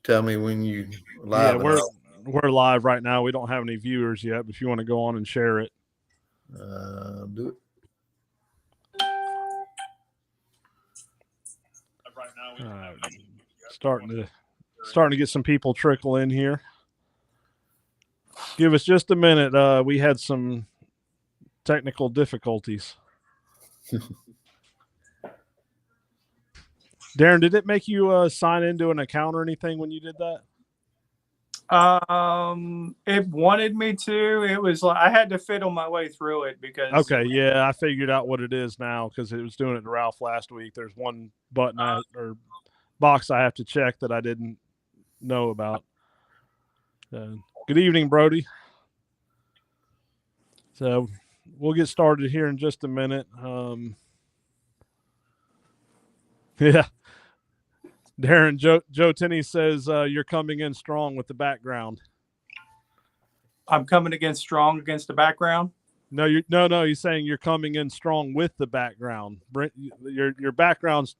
tell me when you Yeah, live. we're live right now. We don't have any viewers yet, but if you want to go on and share it. Do it. Right now, starting to get some people trickle in here. Give us just a minute. We had some technical difficulties. Darren, did it make you sign into an account or anything when you did that? It wanted me to. It was like I had to fiddle my way through it because. Okay, yeah, I figured out what it is now because it was doing it to Ralph last week. There's one button or box I have to check that I didn't know about. Good evening, Brody. So we'll get started here in just a minute. Yeah. Darren, Joe Tenney says you're coming in strong with the background. I'm coming against strong against the background. No, he's saying you're coming in strong with the background. Your background's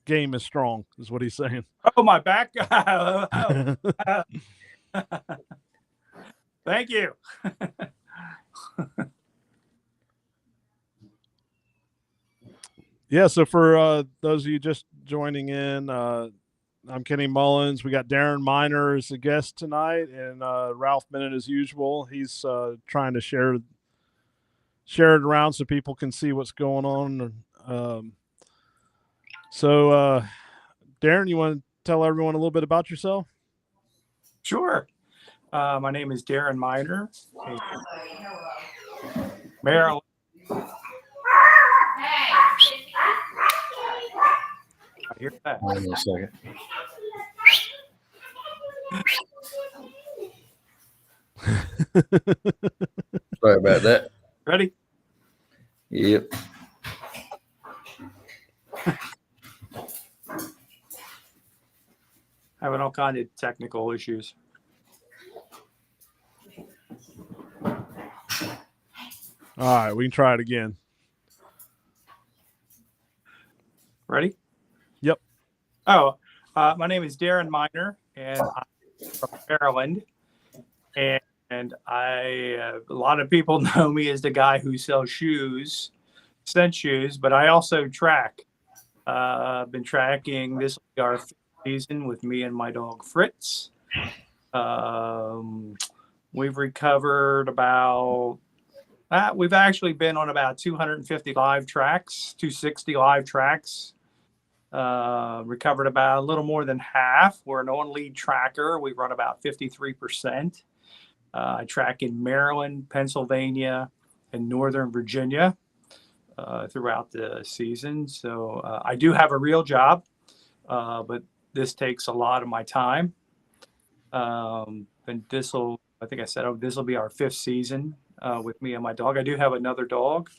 game is strong, is what he's saying. Oh, my back. Thank you. Yeah, so for those of you just joining in, I'm Kenny Mullins. We got Darren Miner as a guest tonight, and Ralph Bennett as usual. He's trying to share it around so people can see what's going on. So, Darren, you want to tell everyone a little bit about yourself? Sure. My name is Darren Miner, Maryland. I hear that. Hold on a second. Sorry about that. Ready? Yep. Having all kinds of technical issues. All right, we can try it again. Ready? Yep. Oh, my name is Darren Miner, and I'm from Maryland. And a lot of people know me as the guy who sells scent shoes, but I also track. I've been tracking this our fifth season with me and my dog Fritz. We've recovered about. We've actually been on about 250 live tracks, 260 live tracks. Recovered about a little more than half. We're an on-lead tracker. We run about 53%. I track in Maryland, Pennsylvania, and Northern Virginia throughout the season. So I do have a real job, but this takes a lot of my time. And I think I said, this will be our fifth season with me and my dog. I do have another dog.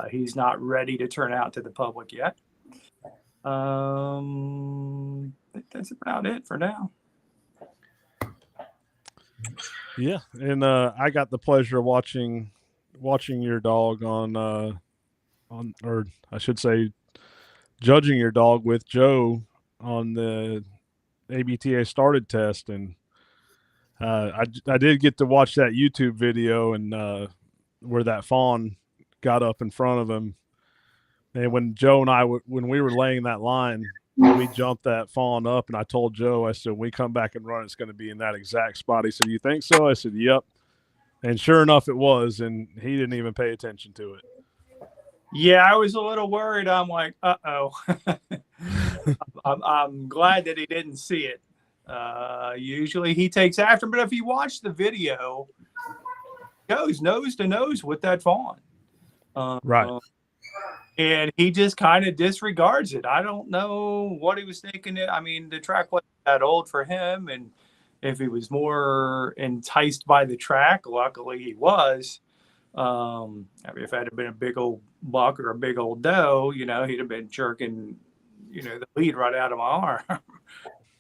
He's not ready to turn out to the public yet. I think that's about it for now. Yeah, and I got the pleasure of watching your dog on, or I should say, judging your dog with Joe on the ABTA started test, and I did get to watch that YouTube video and where that fawn got up in front of him, and when Joe and I when we were laying that line. We jumped that fawn up, and I told Joe, I said, when we come back and run, it's going to be in that exact spot. He said, you think so? I said, yep. And sure enough, it was, and he didn't even pay attention to it. Yeah, I was a little worried. I'm like, uh-oh. I'm glad that he didn't see it. Usually he takes after him, but if you watch the video, he goes nose to nose with that fawn. Right. And he just kind of disregards it. I don't know what he was thinking. I mean, the track wasn't that old for him. And if he was more enticed by the track, luckily he was. I mean, if it had been a big old buck or a big old doe, he'd have been jerking, the lead right out of my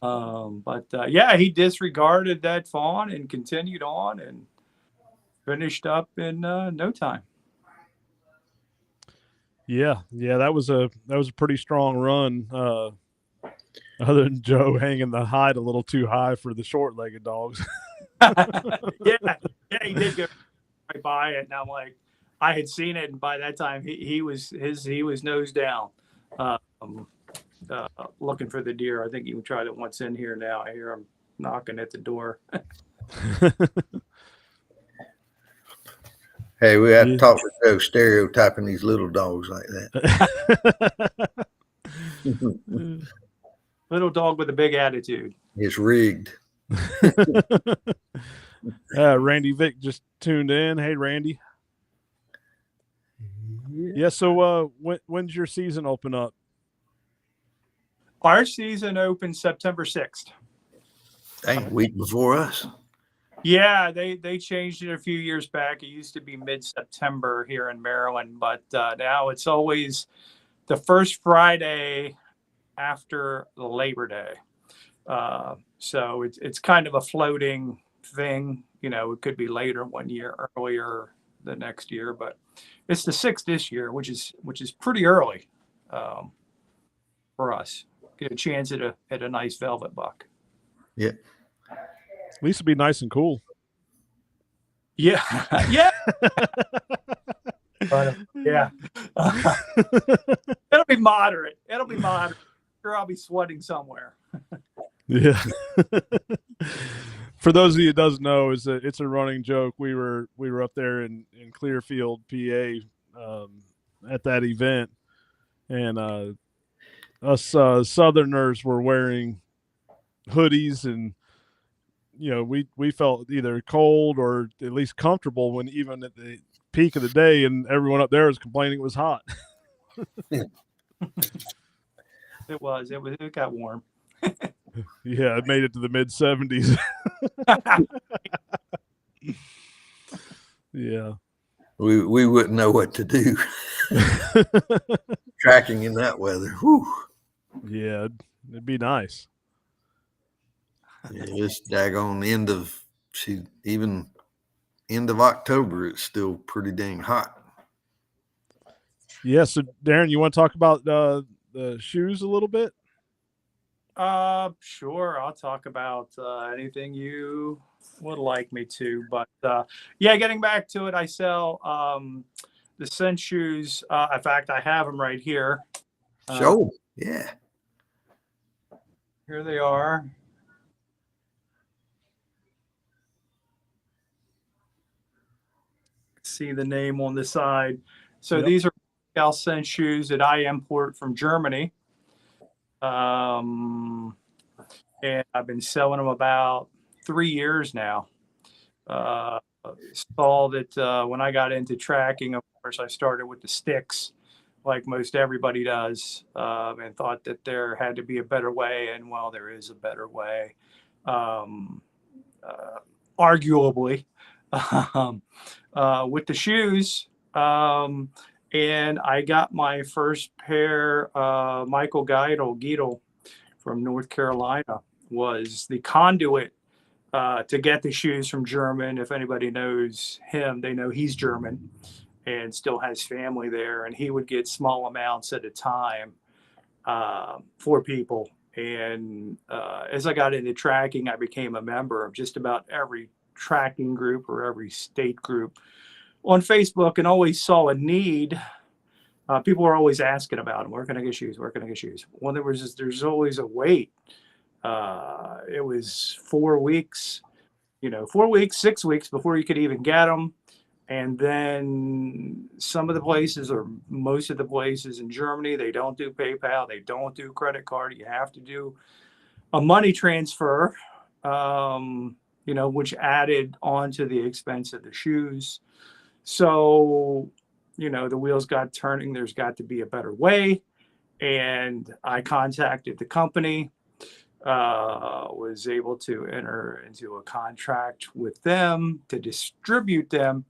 arm. Yeah, he disregarded that fawn and continued on and finished up in no time. Yeah, that was a pretty strong run. Other than Joe hanging the hide a little too high for the short-legged dogs. yeah, he did go right by it, and I'm like, I had seen it, and by that time he was nose down, um, looking for the deer. I think he tried it once in here. Now I hear him knocking at the door. Hey, we have to talk to Joe stereotyping these little dogs like that. Little dog with a big attitude. It's rigged. Randy Vick just tuned in. Hey, Randy. Yeah. So, when's your season open up? Our season opens September 6th. Dang, a week before us. Yeah, they changed it a few years back. It used to be mid-September here in Maryland, but now it's always the first Friday after Labor Day. So it's kind of a floating thing. You know, it could be later one year, earlier the next year, but it's the 6th this year, which is pretty early for us. Get a chance at a nice velvet buck. Yeah. At least it'd be nice and cool. Yeah, yeah. Yeah. It'll be moderate. Sure, I'll be sweating somewhere. Yeah. For those of you who doesn't know, it's a running joke. We were up there in Clearfield, PA, at that event, and us Southerners were wearing hoodies, and we felt either cold or at least comfortable when even at the peak of the day, and everyone up there was complaining it was hot. It got warm. Yeah, it made it to the mid 70s. Yeah. We wouldn't know what to do. Tracking in that weather. Whew. Yeah, it'd be nice. Yeah, it's daggone even end of October, it's still pretty dang hot. Yeah, so Darren, you want to talk about the shoes a little bit? Sure. I'll talk about anything you would like me to, but yeah, getting back to it, I sell the Scent shoes. In fact, I have them right here. Show. Yeah. Here they are. See the name on the side. So Yep. These are Scent shoes that I import from Germany. And I've been selling them about 3 years now. Saw that when I got into tracking, of course, I started with the sticks, like most everybody does, and thought that there had to be a better way. And well, there is a better way, arguably, with the shoes. And I got my first pair, Michael Geidel from North Carolina, was the conduit to get the shoes from German. If anybody knows him, they know he's German and still has family there. And he would get small amounts at a time for people. And as I got into tracking, I became a member of just about every tracking group or every state group on Facebook, and always saw a need. People were always asking about them. Where can I get shoes? Where can I get shoes? Well, there's always a wait. It was 4 weeks, 4 weeks, 6 weeks before you could even get them. And then some of the places, or most of the places in Germany, they don't do PayPal. They don't do credit card. You have to do a money transfer, which added on to the expense of the shoes. So, the wheels got turning. There's got to be a better way. And I contacted the company, was able to enter into a contract with them to distribute them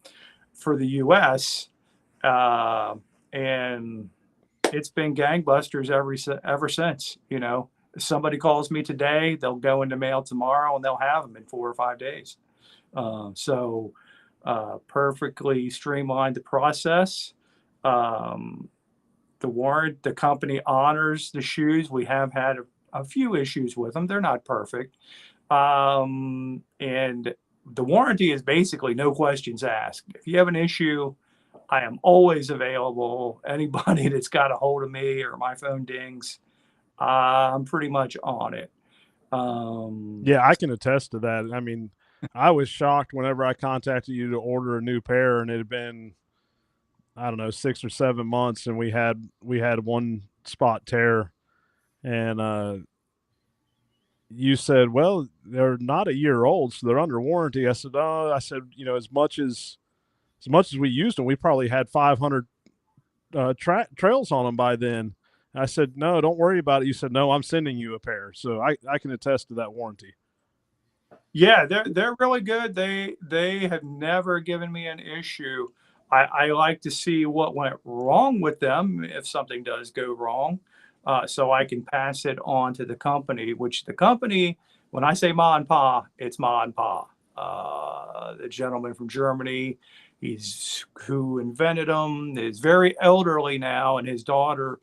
for the U.S. And it's been gangbusters ever since. If somebody calls me today, they'll go into mail tomorrow and they'll have them in 4 or 5 days. Perfectly streamlined the process. The company honors the shoes. We have had a few issues with them. They're not perfect. And the warranty is basically no questions asked. If you have an issue, I am always available. Anybody that's got a hold of me or my phone dings, I'm pretty much on it. Yeah, I can attest to that. I mean, I was shocked whenever I contacted you to order a new pair, and it had been, I don't know, 6 or 7 months, and we had one spot tear, and you said, "Well, they're not a year old, so they're under warranty." I said, "Oh," I said, "you know, as much as we used them, we probably had 500 trails on them by then." I said, "No, don't worry about it." You said, "No, I'm sending you a pair." So I can attest to that warranty. Yeah, they're really good. They have never given me an issue. I like to see what went wrong with them if something does go wrong, so I can pass it on to the company. Which the company, when I say Ma and Pa, it's Ma and Pa. The gentleman from Germany, he's who invented them, is very elderly now, and his daughter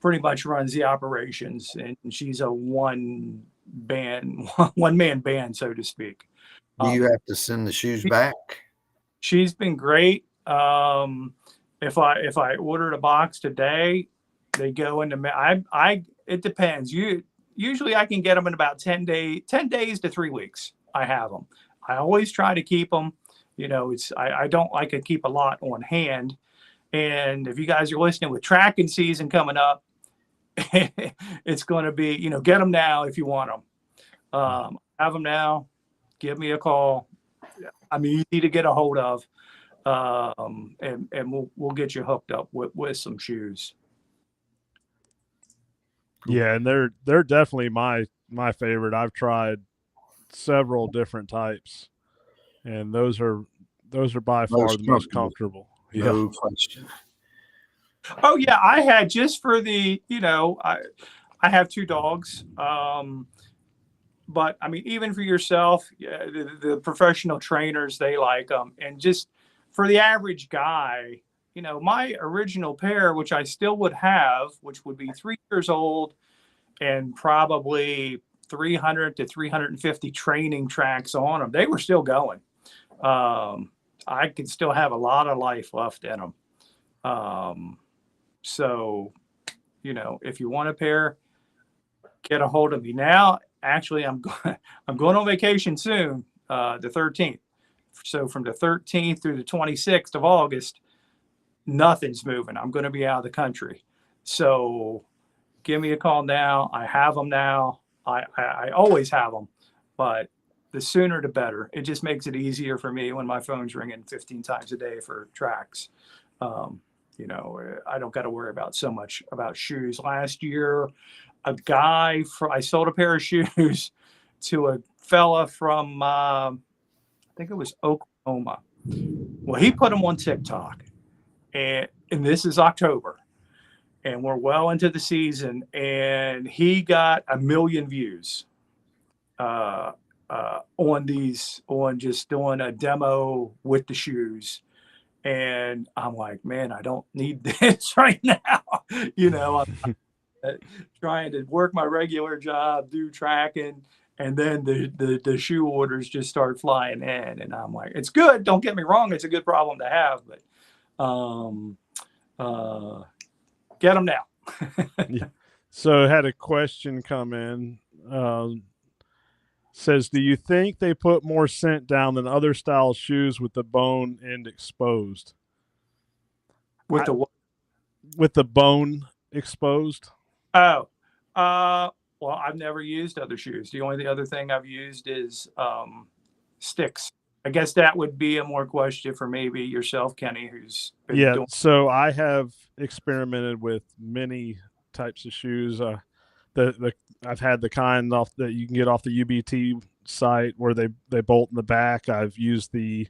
pretty much runs the operations, and she's a one man band, so to speak. Do you have to send the shoes back? She's been great. If I ordered a box today, they go into it depends. Usually I can get them in about 10 days to 3 weeks. I have them. I always try to keep them. You know, I don't like to keep a lot on hand. And if you guys are listening, with tracking season coming up, it's going to be, you know, get them now if you want them. Have them now. Give me a call. I'm easy to get a hold of, and we'll get you hooked up with some shoes. Yeah, and they're definitely my favorite. I've tried several different types, and those are by far the most comfortable. No question. Oh yeah, I had just for the, you know, I have 2 dogs. But I mean, even for yourself, the professional trainers, they like them. And just for the average guy, you know, my original pair, which I still would have, which would be 3 years old and probably 300 to 350 training tracks on them, they were still going. I could still have a lot of life left in them. So, you know, if you want a pair, get a hold of me now. Actually, I'm going on vacation soon, the 13th. So from the 13th through the 26th of August, nothing's moving. I'm going to be out of the country. So give me a call now. I have them now. I always have them, but the sooner the better. It just makes it easier for me when my phone's ringing 15 times a day for tracks. You know, I don't got to worry about so much about shoes. Last year, I sold a pair of shoes to a fella from, I think it was Oklahoma. Well, he put them on TikTok, and this is October, and we're well into the season, and he got 1 million views on just doing a demo with the shoes. And I'm like, man, I don't need this right now. You know, I'm trying to work my regular job, do tracking, and then the shoe orders just start flying in. And I'm like, it's good. Don't get me wrong. It's a good problem to have, but get them now. Yeah. So I had a question come in. Says, do you think they put more scent down than other style shoes with the bone end exposed? With the what? With the bone exposed? Oh, well, I've never used other shoes. The only other thing I've used is sticks. I guess that would be a more question for maybe yourself, Kenny, who's been doing. So I have experimented with many types of shoes. I've had the kind that you can get off the UBT site where they bolt in the back. I've used the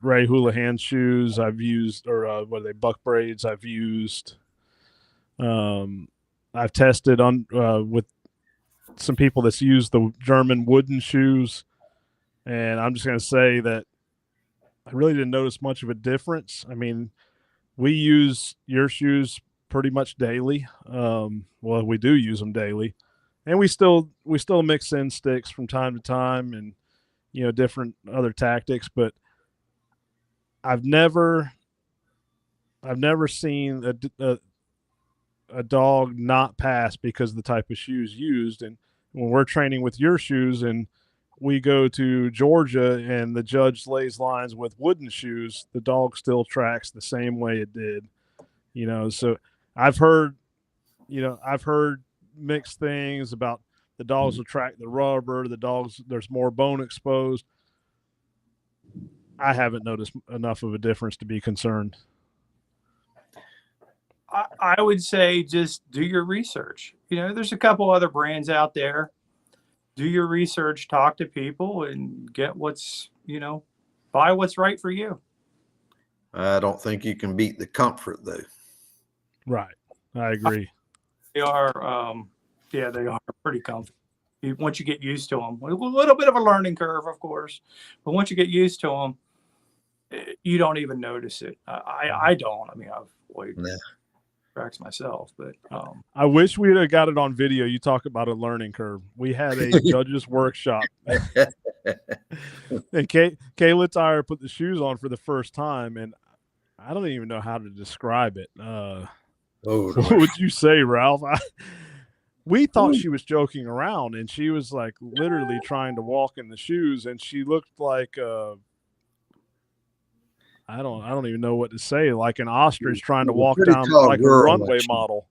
Ray Houlihan shoes. I've used, or what are they, buck braids. I've used. I've tested on with some people that's used the German wooden shoes, and I'm just going to say that I really didn't notice much of a difference. I mean, we use your shoes pretty much daily. Well, we do use them daily, and we still mix in sticks from time to time, and different other tactics. But I've never seen a dog not pass because of the type of shoes used. And when we're training with your shoes and we go to Georgia and the judge lays lines with wooden shoes, the dog still tracks the same way it did. So I've heard mixed things about the dogs will track the rubber, there's more bone exposed. I haven't noticed enough of a difference to be concerned. I would say just do your research. There's a couple other brands out there. Do your research, talk to people, and get buy what's right for you. I don't think you can beat the comfort, though. Right. I agree. They are, they are pretty comfortable. Once you get used to them, a little bit of a learning curve, of course, but once you get used to them, you don't even notice it. I don't. I mean, I've tracks myself, but I wish we'd have got it on video. You talk about a learning curve. We had a judge's workshop, and Kayla Tire put the shoes on for the first time, and I don't even know how to describe it. What would you say, Ralph? We thought she was joking around, and she was like literally trying to walk in the shoes, and she looked like I don't even know what to say, like an ostrich trying to walk down like a runway model.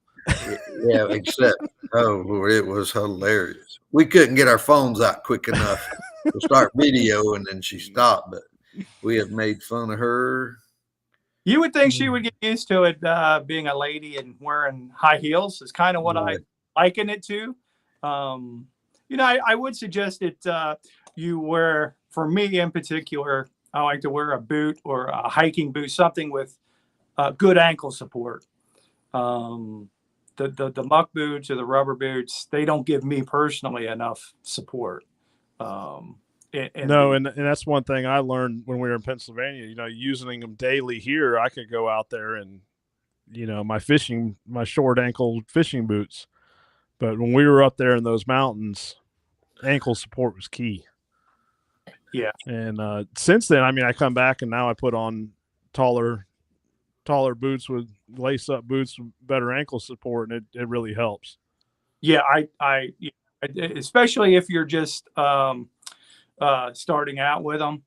Yeah, except it was hilarious. We couldn't get our phones out quick enough to start video, and then she stopped. But we have made fun of her. You would think she would get used to it, being a lady and wearing high heels is kind of what I liken it to. I would suggest that you wear, for me in particular, I like to wear a boot or a hiking boot, something with good ankle support. The muck boots or the rubber boots, they don't give me personally enough support. And that's one thing I learned when we were in Pennsylvania. Using them daily here, I could go out there and my short ankle fishing boots. But when we were up there in those mountains, ankle support was key. Yeah. And since then, I come back and now I put on taller boots with lace up boots with better ankle support, and it really helps. Yeah, I especially if you're just starting out with them.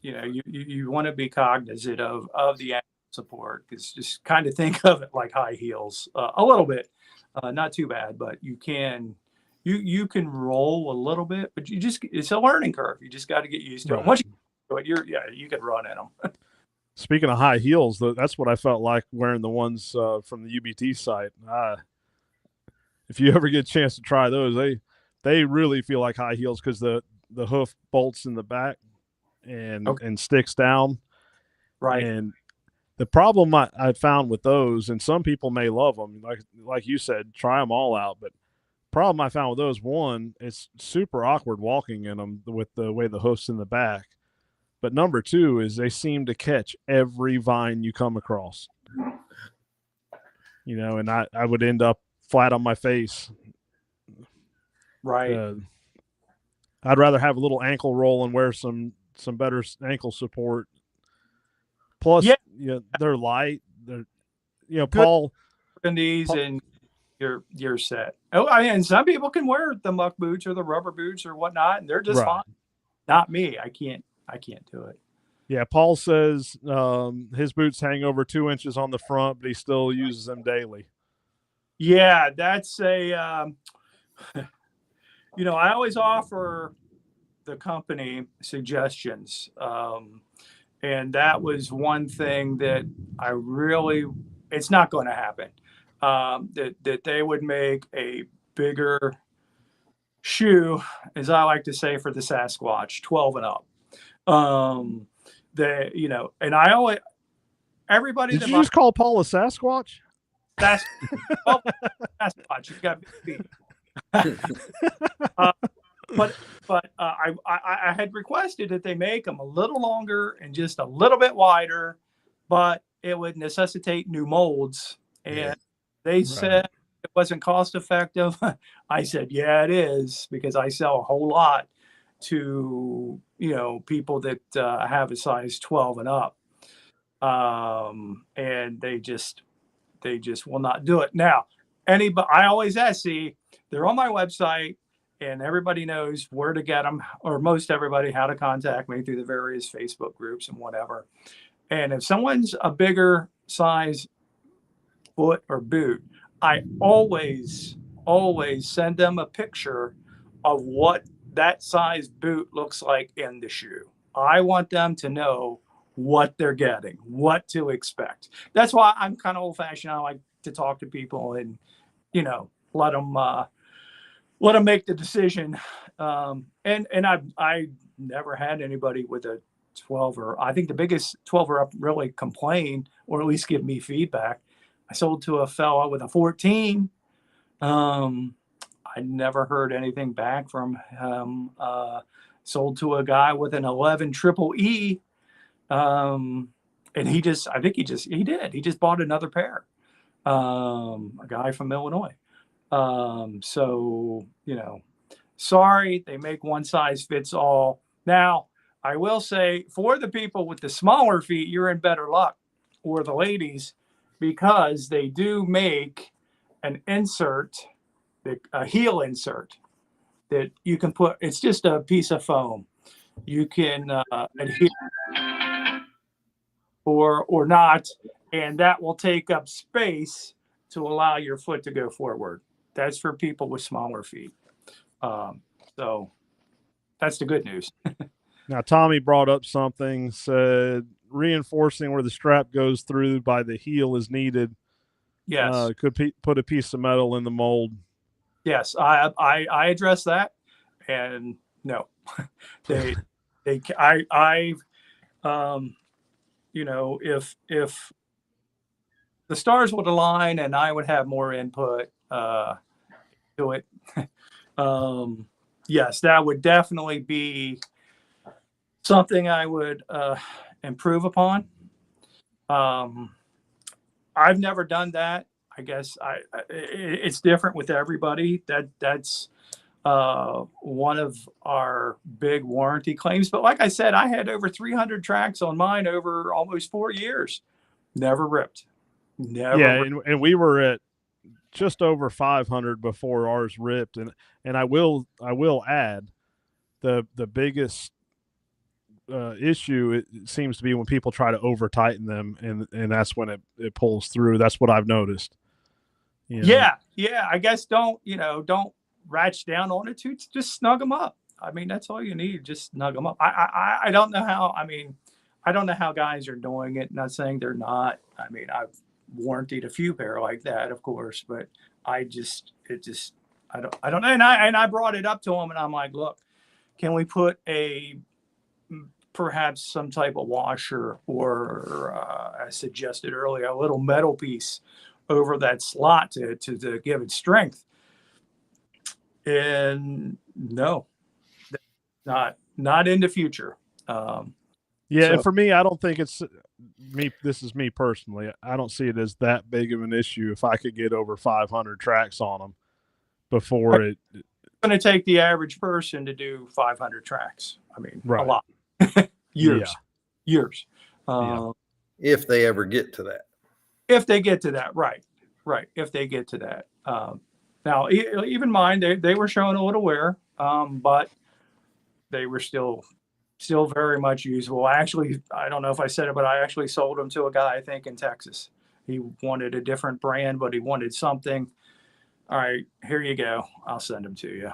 You want to be cognizant of the ankle support, because just kind of think of it like high heels a little bit, not too bad, but you can roll a little bit, but it's a learning curve. You just got to get used to it. Once you get to it, you can run in them. Speaking of high heels, that's what I felt like wearing the ones from the UBT site. If you ever get a chance to try those, they really feel like high heels because the hoof bolts in the back and sticks down. Right. And the problem I found with those, and some people may love them, like you said, try them all out, but problem I found with those, one, it's super awkward walking in them with the way the hoof's in the back. But number two is they seem to catch every vine you come across. And I would end up flat on my face. Right. I'd rather have a little ankle roll and wear some better ankle support. Plus, they're light. They're, Paul. These and you're set. And some people can wear the muck boots or the rubber boots or whatnot, and they're just fine. Not me. I can't do it. Yeah, Paul says his boots hang over 2 inches on the front, but he still uses them daily. Yeah, that's a. I always offer the company suggestions, and that was one thing that it's not going to happen. That they would make a bigger shoe, as I like to say, for the Sasquatch, 12 and up. And I always, everybody. Did you just call Paul a Sasquatch? Sasquatch, you got big feet. But I had requested that they make them a little longer and just a little bit wider, but it would necessitate new molds. And Yeah. they said it wasn't cost effective. I said, yeah, it is, because I sell a whole lot to, people that have a size 12 and up. And they just will not do it. Now, I always ask, see, they're on my website and everybody knows where to get them, or most everybody, how to contact me through the various Facebook groups and whatever. And if someone's a bigger size foot or boot, I always send them a picture of what that size boot looks like in the shoe. I want them to know what they're getting, what to expect. That's why I'm kind of old fashioned. I like to talk to people and, let them make the decision. And I never had anybody with a 12, or I think the biggest 12 or up really complain, or at least give me feedback. I sold to a fella with a 14. I never heard anything back from him. Sold to a guy with an 11 triple E. And he just bought another pair. A guy from Illinois. So, sorry, they make one size fits all. Now, I will say, for the people with the smaller feet, you're in better luck, or the ladies, because they do make an insert, a heel insert that you can put. It's just a piece of foam. You can adhere or not, and that will take up space to allow your foot to go forward. That's for people with smaller feet. So that's the good news. Now, Tommy brought up something, said reinforcing where the strap goes through by the heel is needed. Yes. Could put a piece of metal in the mold. Yes, I addressed that, and no, if the stars would align and I would have more input to it, yes, that would definitely be something I would improve upon. I've never done that. I guess it's different with everybody. That's one of our big warranty claims. But like I said, I had over 300 tracks on mine over almost 4 years. Never ripped. Never. Yeah, and we were at just over 500 before ours ripped. And I will add, the biggest issue, it seems to be when people try to over tighten them, and that's when it pulls through. That's what I've noticed. Yeah. I guess don't ratchet down on it too. Just snug them up. I mean, that's all you need. Just snug them up. I don't know how. I mean, I don't know how guys are doing it. Not saying they're not. I mean, I've warrantied a few pair like that, of course, but I don't know. And I brought it up to him, and I'm like, look, can we put perhaps some type of washer, or I suggested earlier, a little metal piece over that slot to give it strength. And no, not in the future. And for me, I don't think it's me. This is me personally. I don't see it as that big of an issue if I could get over 500 tracks on them before it. It's going to take the average person to do 500 tracks. I mean, right. A lot. Years. If they ever get to that. If they get to that, right. If they get to that. Now, even mine, they were showing a little wear, but they were still very much usable. Actually, I don't know if I said it, but I actually sold them to a guy, I think, in Texas. He wanted a different brand, but he wanted something. All right, here you go. I'll send them to you.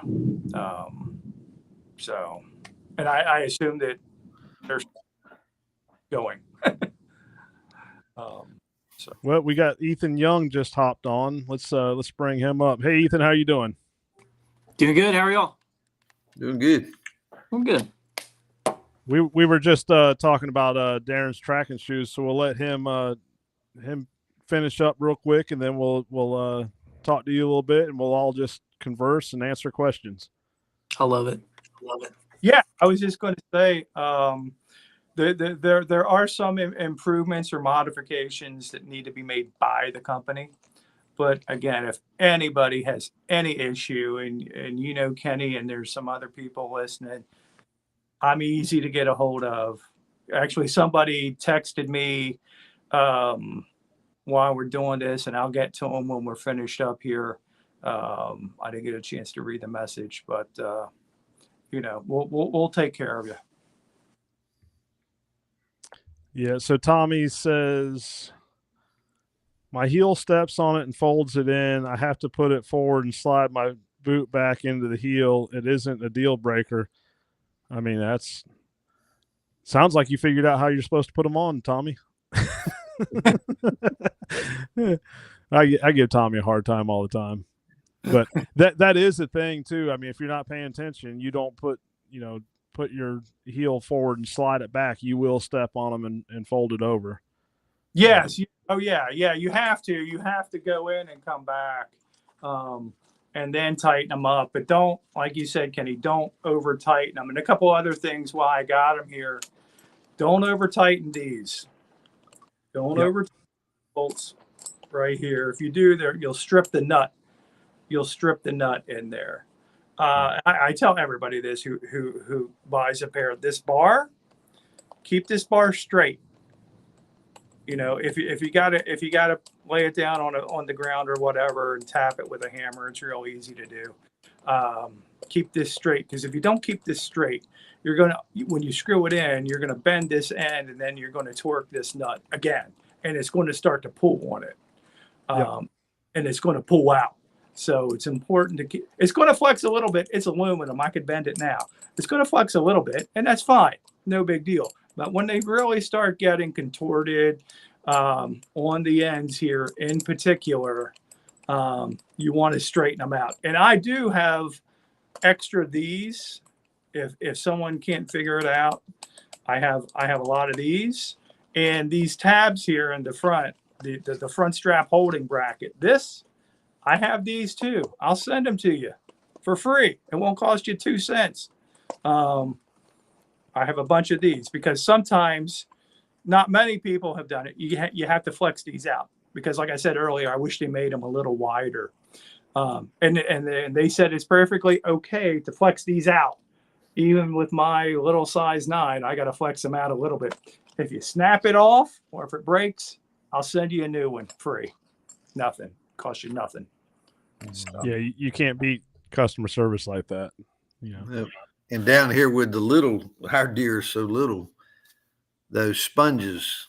And I assume that they're going. Well, we got Ethan Young just hopped on. Let's bring him up. Hey, Ethan, how you doing? Doing good. How are y'all? Doing good. I'm good. We were just talking about Darren's tracking shoes, so we'll let him finish up real quick, and then we'll talk to you a little bit, and we'll all just converse and answer questions. I love it. Yeah, I was just going to say, There are some improvements or modifications that need to be made by the company. But again, if anybody has any issue, and you know Kenny, and there's some other people listening, I'm easy to get a hold of. Actually, somebody texted me while we're doing this, and I'll get to them when we're finished up here. I didn't get a chance to read the message, but we'll take care of you. Yeah. So Tommy says, my heel steps on it and folds it in. I have to put it forward and slide my boot back into the heel. It isn't a deal breaker. I mean, sounds like you figured out how you're supposed to put them on, Tommy. I give Tommy a hard time all the time, but that is the thing too. I mean, if you're not paying attention, you don't put your heel forward and slide it back. You will step on them and fold it over. Yes. Yeah. You have to go in and come back, and then tighten them up. But don't, like you said, Kenny, don't over tighten them. And a couple other things while I got them here. Don't over tighten these. Don't over tighten bolts right here. If you do, you'll strip the nut. You'll strip the nut in there. I tell everybody this who buys a pair of this bar, keep this bar straight. If you gotta lay it down on the ground or whatever and tap it with a hammer, it's real easy to do. Keep this straight, because if you don't keep this straight, when you screw it in, you're gonna bend this end, and then you're gonna torque this nut again, and it's going to start to pull on it, and it's going to pull out. So it's important to keep. It's going to flex a little bit. It's aluminum. I could bend it now. It's going to flex a little bit, and that's fine. No big deal. But when they really start getting contorted on the ends here in particular, you want to straighten them out. And I do have extra these. If someone can't figure it out, I have a lot of these. And these tabs here in the front, the front strap holding bracket, I have these too. I'll send them to you for free. It won't cost you 2 cents. I have a bunch of these because sometimes not many people have done it. You have to flex these out because, like I said earlier, I wish they made them a little wider. And they said it's perfectly okay to flex these out. Even with my little size 9, I got to flex them out a little bit. If you snap it off or if it breaks, I'll send you a new one free. Nothing. Cost you nothing. So. Yeah, you can't beat customer service like that. And down here with our deer are so little, those sponges,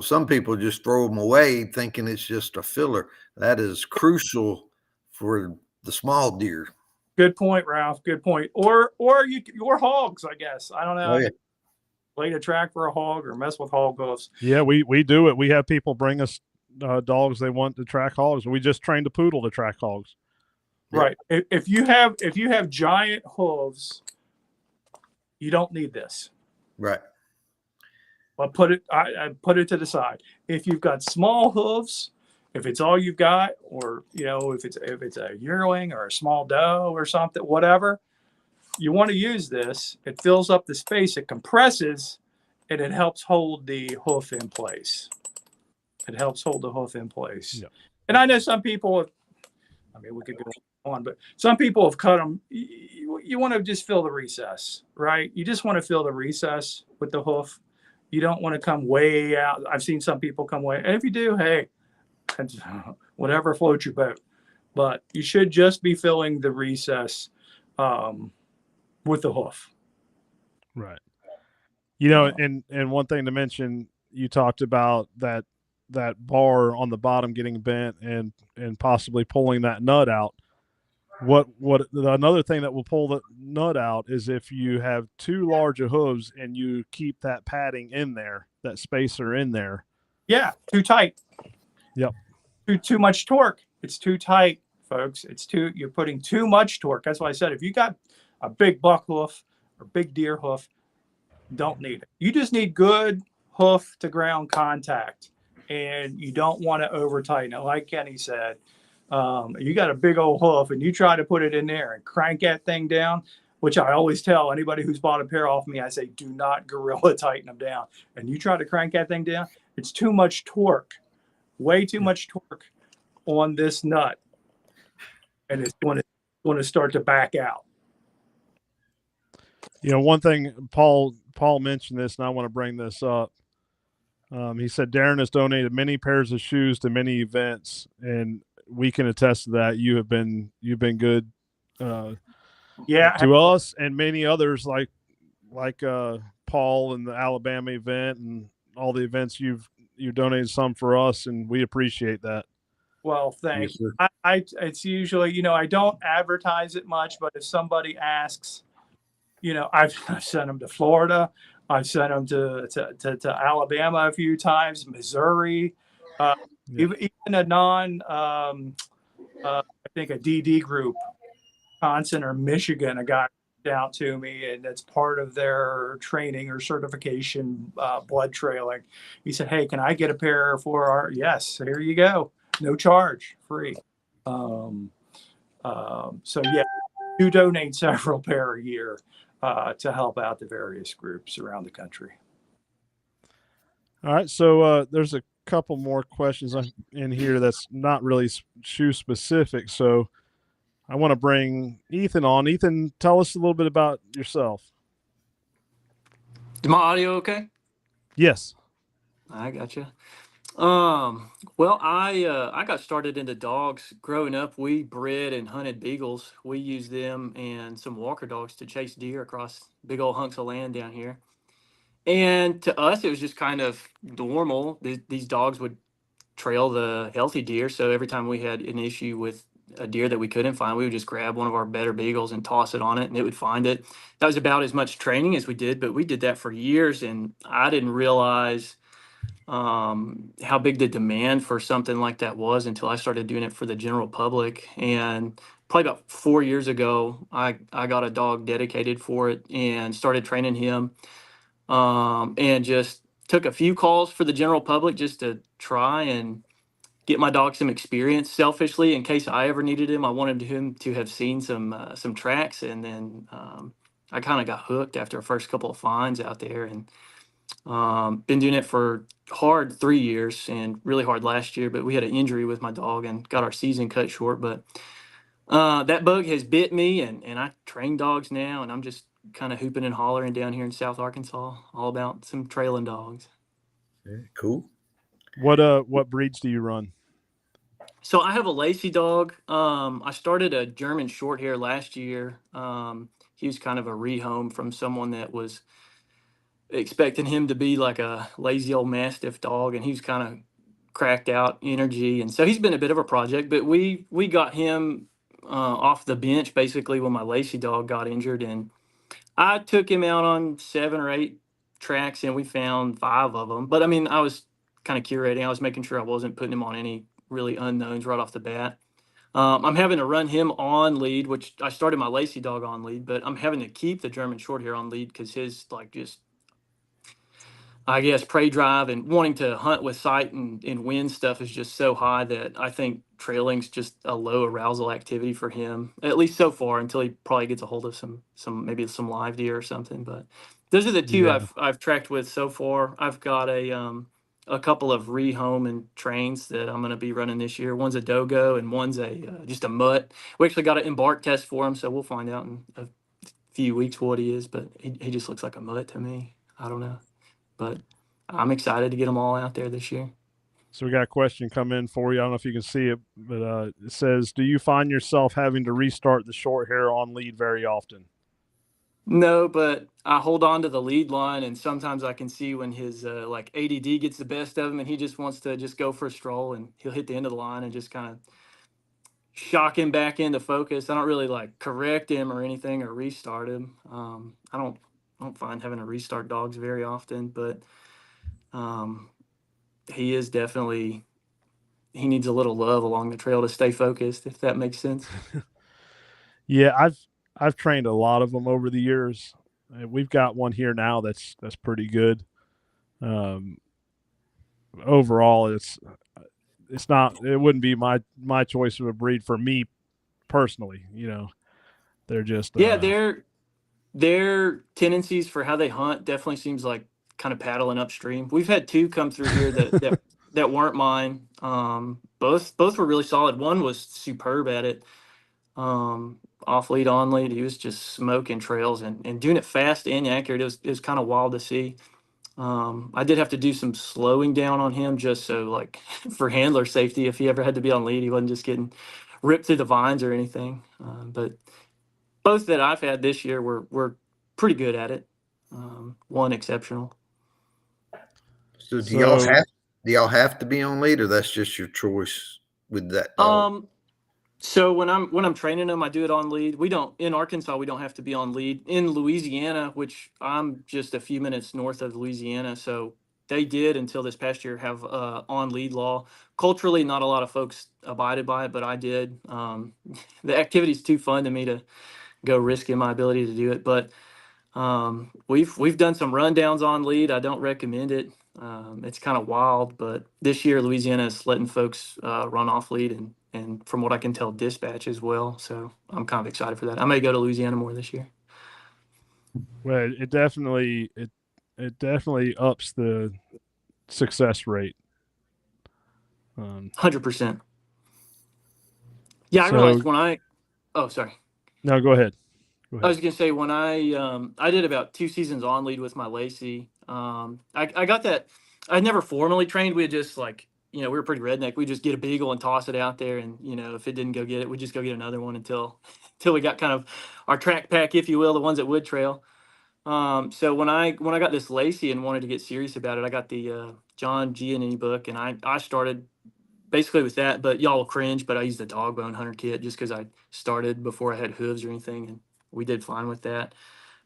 some people just throw them away thinking it's just a filler. That is crucial for the small deer. Good point, Ralph. Good point. Or your hogs, I guess. I don't know. Oh, yeah. Lay a track for a hog or mess with hog hoofs. Yeah, we do it. We have people bring us dogs they want to track hogs. We just trained a poodle to track hogs. Right. If you have giant hooves, you don't need this. Right. But I put it to the side. If you've got small hooves, if it's all you've got, or if it's a yearling or a small doe or something, whatever, you want to use this. It fills up the space, it compresses, and it helps hold the hoof in place. It helps hold the hoof in place. Yeah. And I know some people we could go on, but some people have cut them. You want to just fill the recess, right? You just want to fill the recess with the hoof. You don't want to come way out. I've seen some people come way. And if you do, hey, whatever floats your boat. But you should just be filling the recess with the hoof. Right. And one thing to mention, you talked about that bar on the bottom getting bent and possibly pulling that nut out. Another thing that will pull the nut out is if you have too large of hooves and you keep that padding in there, that spacer in there. Yeah, too tight. Yep. Too much torque. It's too tight, folks. You're putting too much torque. That's why I said if you got a big buck hoof or big deer hoof, don't need it. You just need good hoof to ground contact, and you don't want to over tighten it. Like Kenny said, you got a big old hoof and you try to put it in there and crank that thing down. which I always tell anybody who's bought a pair off me, I say, do not gorilla tighten them down. And you try to crank that thing down, it's too much torque, way too much torque on this nut. And it's going to start to back out. You know, one thing Paul mentioned this, and I want to bring this up. He said Darren has donated many pairs of shoes to many events, and we can attest to that. You've been good, to us and many others, like Paul and the Alabama event and all the events you donated some for us, and we appreciate that. Well, thanks. Yes, It's usually, I don't advertise it much, but if somebody asks, I've sent them to Florida. I've sent them to Alabama a few times, Missouri, even a I think a DD group, Wisconsin or Michigan, a guy reached out to me, and that's part of their training or certification, blood trailing. He said, "Hey, can I get a pair for our?" Yes, here you go, no charge, free. So yeah, do donate several pair a year to help out the various groups around the country. All right, so there's a couple more questions in here that's not really shoe specific. So I want to bring Ethan on. Ethan, tell us a little bit about yourself. Is my audio okay? Yes. I gotcha. Well, I got started into dogs growing up. We bred and hunted beagles. We used them and some walker dogs to chase deer across big old hunks of land down here. And to us, it was just kind of normal. These dogs would trail the healthy deer. So every time we had an issue with a deer that we couldn't find, we would just grab one of our better beagles and toss it on it, and it would find it. That was about as much training as we did, but we did that for years, and I didn't realize how big the demand for something like that was until I started doing it for the general public. And probably about 4 years ago, I got a dog dedicated for it and started training him, and just took a few calls for the general public just to try and get my dog some experience. Selfishly, in case I ever needed him, I wanted him to have seen some tracks, and then I kind of got hooked after the first couple of finds out there, and been doing it for hard 3 years and really hard last year. But we had an injury with my dog and got our season cut short. But that bug has bit me, and I train dogs now, and I'm just kind of hooping and hollering down here in South Arkansas, all about some trailing dogs. yeah, cool. What breeds do you run? So I have a Lacey dog. I started a German short hair last year. He was kind of a rehome from someone that was expecting him to be like a lazy old Mastiff dog, and he was kind of cracked out energy. And so he's been a bit of a project, but we got him off the bench basically when my Lacey dog got injured. And I took him out on 7 or 8 tracks, and we found 5 of them. But I mean, I was kind of curating. I was making sure I wasn't putting him on any really unknowns right off the bat. I'm having to run him on lead, which I started my Lacey dog on lead, but I'm having to keep the German Shorthair on lead because his, like, just, I guess, prey drive and wanting to hunt with sight and wind stuff is just so high that I think trailing's just a low arousal activity for him, at least so far, until he probably gets a hold of some maybe some live deer or something. But those are the two Yeah. I've tracked with so far. I've got a couple of rehome and trains that I'm going to be running this year. One's a dogo and one's just a mutt. We actually got an embark test for him, so we'll find out in a few weeks what he is. But he just looks like a mutt to me. I don't know, but I'm excited to get them all out there this year. So we got a question come in for you. I don't know if you can see it, but it says, do you find yourself having to restart the short hair on lead very often? No, but I hold on to the lead line, and sometimes I can see when his like ADD gets the best of him, and he just wants to just go for a stroll, and he'll hit the end of the line and just kind of shock him back into focus. I don't really like correct him or anything or restart him. I don't find having to restart dogs very often, but he is definitely, he needs a little love along the trail to stay focused, if that makes sense. Yeah, I've trained a lot of them over the years. We've got one here now that's pretty good. Overall, it's not. It wouldn't be my choice of a breed for me personally. You know, they're just Yeah, their tendencies for how they hunt definitely seems like kind of paddling upstream. We've had two come through here that weren't mine. Both were really solid. One was superb at it. Off lead, on lead, he was just smoking trails and doing it fast and accurate. It was kind of wild to see. I did have to do some slowing down on him just so like for handler safety. If he ever had to be on lead, he wasn't just getting ripped through the vines or anything. But both that I've had this year were pretty good at it. One exceptional. So So do y'all have to be on lead, or that's just your choice with that dog? So when I'm training them, I do it on lead. We don't in Arkansas. We don't have to be on lead. In Louisiana, which I'm just a few minutes north of Louisiana, so they did until this past year have on lead law. Culturally, not a lot of folks abided by it, but I did. The activity's too fun to me to go risking my ability to do it. But we've done some rundowns on lead. I don't recommend it. It's kind of wild, but this year Louisiana is letting folks run off lead and from what I can tell, dispatch as well. So I'm kind of excited for that. I may go to Louisiana more this year. well, it definitely ups the success rate. 100%. Yeah, I So realized when I. Oh, sorry. no, go ahead. I was gonna say when I did about 2 seasons on lead with my Lacey. I got that. I never formally trained. We had just like we were pretty redneck. We just get a beagle and toss it out there, and if it didn't go get it, we just go get another one until we got kind of our track pack, if you will, the ones that would trail. So when I got this Lacey and wanted to get serious about it, I got the John Giannini book, and I started basically with that. But y'all will cringe, but I used the dog bone hunter kit just because I started before I had hooves or anything, and we did fine with that.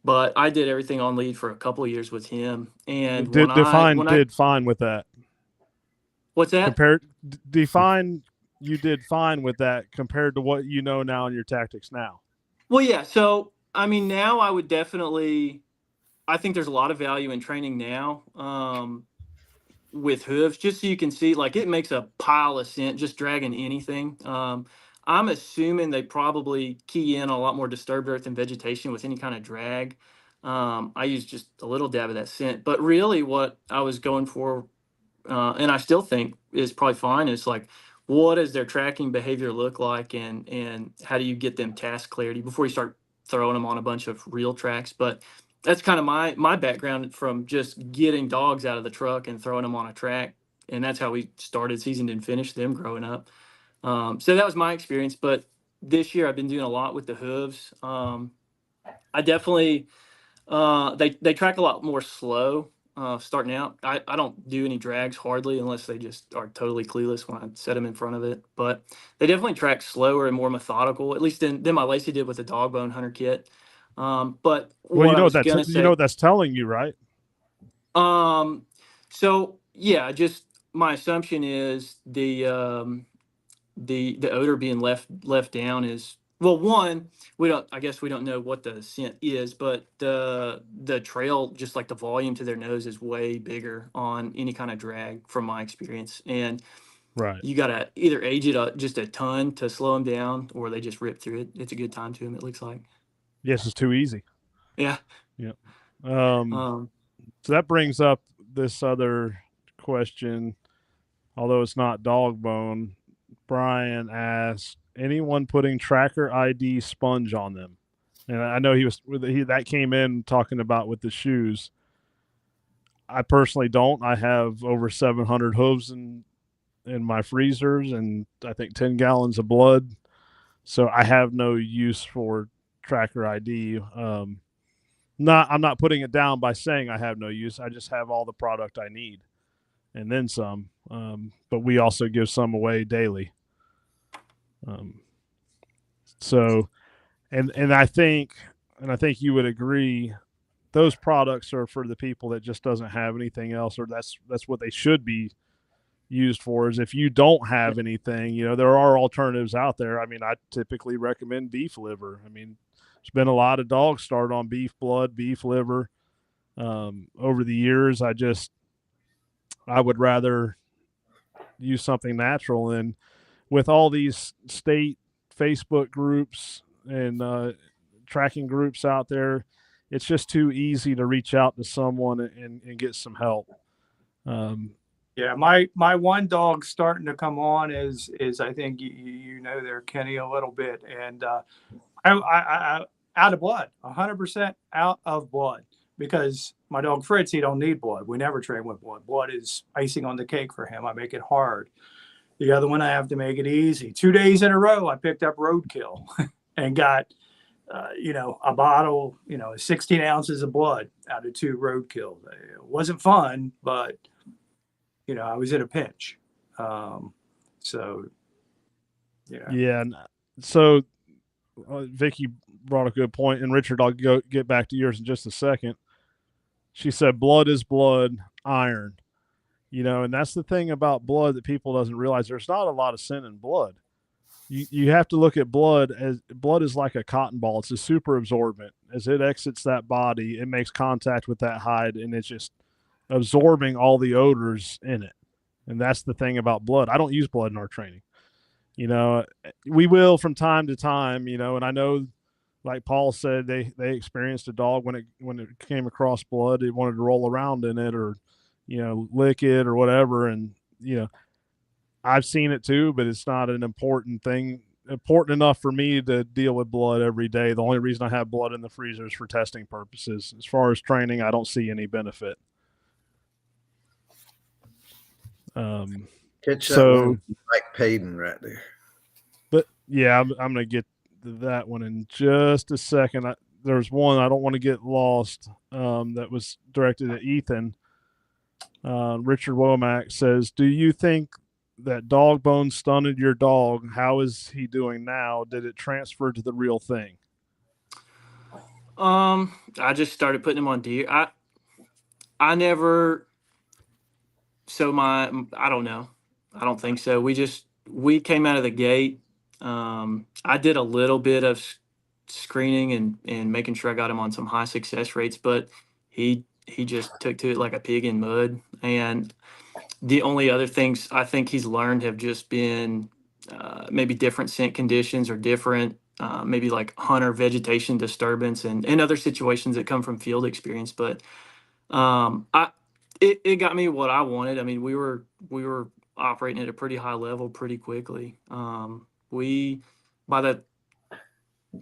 But I did everything on lead for a couple of years with him, and Did did fine with that. What's that? Define you did fine with that compared to what you know now in your tactics now. Well, yeah. So I mean, now I would definitely. I think there's a lot of value in training now with hooves, just so you can see, like it makes a pile of scent just dragging anything. I'm assuming they probably key in a lot more disturbed earth and vegetation with any kind of drag. I use just a little dab of that scent, but really what I was going for, and I still think is probably fine, is like, what does their tracking behavior look like, and how do you get them task clarity before you start throwing them on a bunch of real tracks? But that's kind of my background from just getting dogs out of the truck and throwing them on a track, and that's how we started, seasoned, and finished them growing up. So that was my experience. But this year I've been doing a lot with the hooves. I definitely they track a lot more slow starting out. I don't do any drags hardly unless they just are totally clueless when I set them in front of it. But they definitely track slower and more methodical, at least than my Lacey did with the dog bone hunter kit. But Well, what I was gonna you know say, what that's telling you, right? so yeah, just my assumption is the odor being left down is, well, one, I guess we don't know what the scent is, but the trail, just like the volume to their nose, is way bigger on any kind of drag from my experience. And Right. you gotta either age it just a ton to slow them down, or they just rip through it. It's a good time to them, it looks like. Yes, it's too easy. Yeah. Yeah. Um, So that brings up this other question, although it's not dog bone. Brian asked, anyone putting tracker ID sponge on them? And I know that came in talking about with the shoes. I personally don't. I have over 700 hooves in my freezers and I think 10 gallons of blood. So I have no use for tracker ID. I'm not putting it down by saying I have no use. I just have all the product I need and then some. But we also give some away daily. So, and I think you would agree, those products are for the people that just doesn't have anything else, or that's what they should be used for. Is if you don't have anything, there are alternatives out there. I mean, I typically recommend beef liver. I mean, there's been a lot of dogs start on beef blood, beef liver. Over the years, I would rather use something natural. And with all these state Facebook groups and tracking groups out there, it's just too easy to reach out to someone and get some help. Yeah, my one dog starting to come on is I think you know there, Kenny, a little bit, and I out of blood, 100% out of blood, because my dog Fritz, he don't need blood. We never train with blood. Blood is icing on the cake for him. I make it hard. The other one, I have to make it easy. 2 days in a row, I picked up roadkill and got a bottle, 16 ounces of blood out of 2 roadkill. It wasn't fun, but I was in a pinch. So, Yeah. And so Vicky brought a good point, and Richard, I'll get back to yours in just a second. She said, blood is blood, iron, and that's the thing about blood that people doesn't realize. There's not a lot of sin in blood. You have to look at blood as blood is like a cotton ball. It's a super absorbent. As it exits that body, it makes contact with that hide, and it's just absorbing all the odors in it. And that's the thing about blood. I don't use blood in our training. We will from time to time, and I know, like Paul said, they experienced a dog when it came across blood, it wanted to roll around in it or, lick it or whatever. And, I've seen it too, but it's not an important enough for me to deal with blood every day. The only reason I have blood in the freezer is for testing purposes. As far as training, I don't see any benefit. Catch that one, Mike Payton right there. But yeah, I'm going to get to that one in just a second. There's one I don't want to get lost that was directed at Ethan. Richard Womack says, do you think that dog bone stunted your dog? How is he doing now? Did it transfer to the real thing? I just started putting him on deer. I never. So I don't know. I don't think so. We came out of the gate. I did a little bit of screening and making sure I got him on some high success rates, but he just took to it like a pig in mud. And the only other things I think he's learned have just been maybe different scent conditions or different, maybe like hunter vegetation disturbance and other situations that come from field experience. But it got me what I wanted. I mean, we were operating at a pretty high level pretty quickly. By the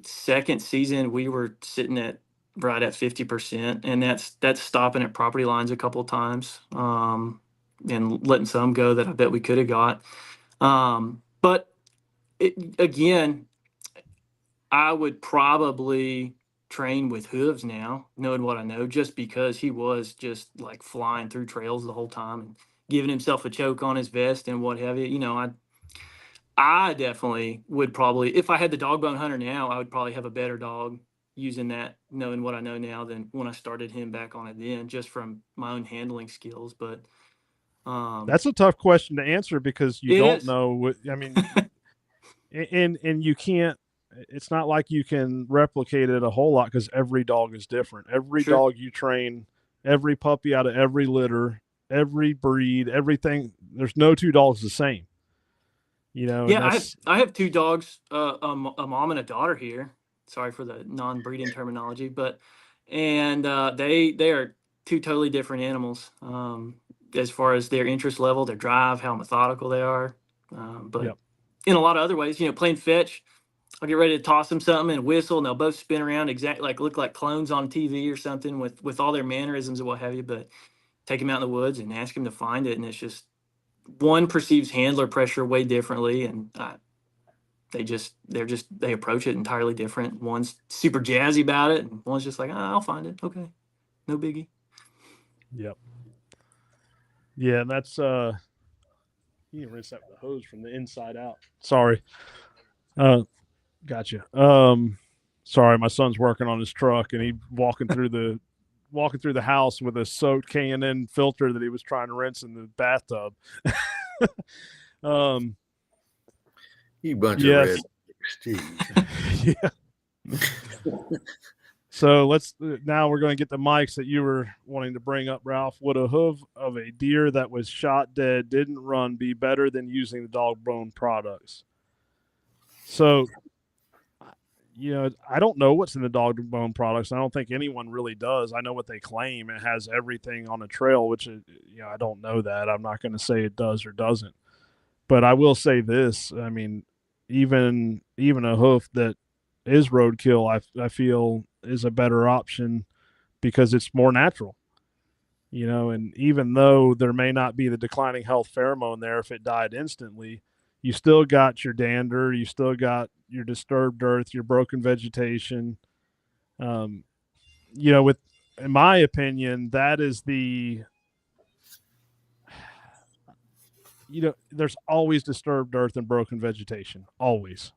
second season, we were sitting at right at 50%, and that's stopping at property lines a couple of times and letting some go that I bet we could have got. But again, I would probably train with hooves now, knowing what I know, just because he was just like flying through trails the whole time and giving himself a choke on his vest and what have you. I definitely would probably, if I had the dog bone hunter now, I would probably have a better dog using that, knowing what I know now than when I started him back on it then, just from my own handling skills. But that's a tough question to answer because you don't is. know what, I mean, and you can't, it's not like you can replicate it a whole lot because every dog is different. Every Sure. dog you train, every puppy out of every litter, every breed, everything, there's no 2 dogs the same. Yeah, I have 2 dogs, a mom and a daughter here. Sorry for the non-breeding terminology, but they are 2 totally different animals as far as their interest level, their drive, how methodical they are. But Yep. in a lot of other ways, playing fetch, I'll get ready to toss them something and whistle, and they'll both spin around exactly like look like clones on TV or something with all their mannerisms and what have you. But take them out in the woods and ask them to find it, and it's just one perceives handler pressure way differently, and they approach it entirely different. One's super jazzy about it, and one's just like, I'll find it. Okay, no biggie. Yep. Yeah, and that's you can rinse that with the hose from the inside out. Sorry. Gotcha. Sorry, my son's working on his truck and he walking through the house with a soaked K&N filter that he was trying to rinse in the bathtub. You bunch yes. of rednecks, Yeah. So now we're going to get the mics that you were wanting to bring up, Ralph. Would a hoof of a deer that was shot dead, didn't run, be better than using the dog bone products? So I don't know what's in the dog bone products. I don't think anyone really does. I know what they claim. It has everything on the trail, which is, I don't know that. I'm not going to say it does or doesn't. But I will say this. I mean, even a hoof that is roadkill, I feel is a better option because it's more natural. And even though there may not be the declining health pheromone there if it died instantly, you still got your dander, you still got your disturbed earth, your broken vegetation. In my opinion, that is there's always disturbed earth and broken vegetation, always.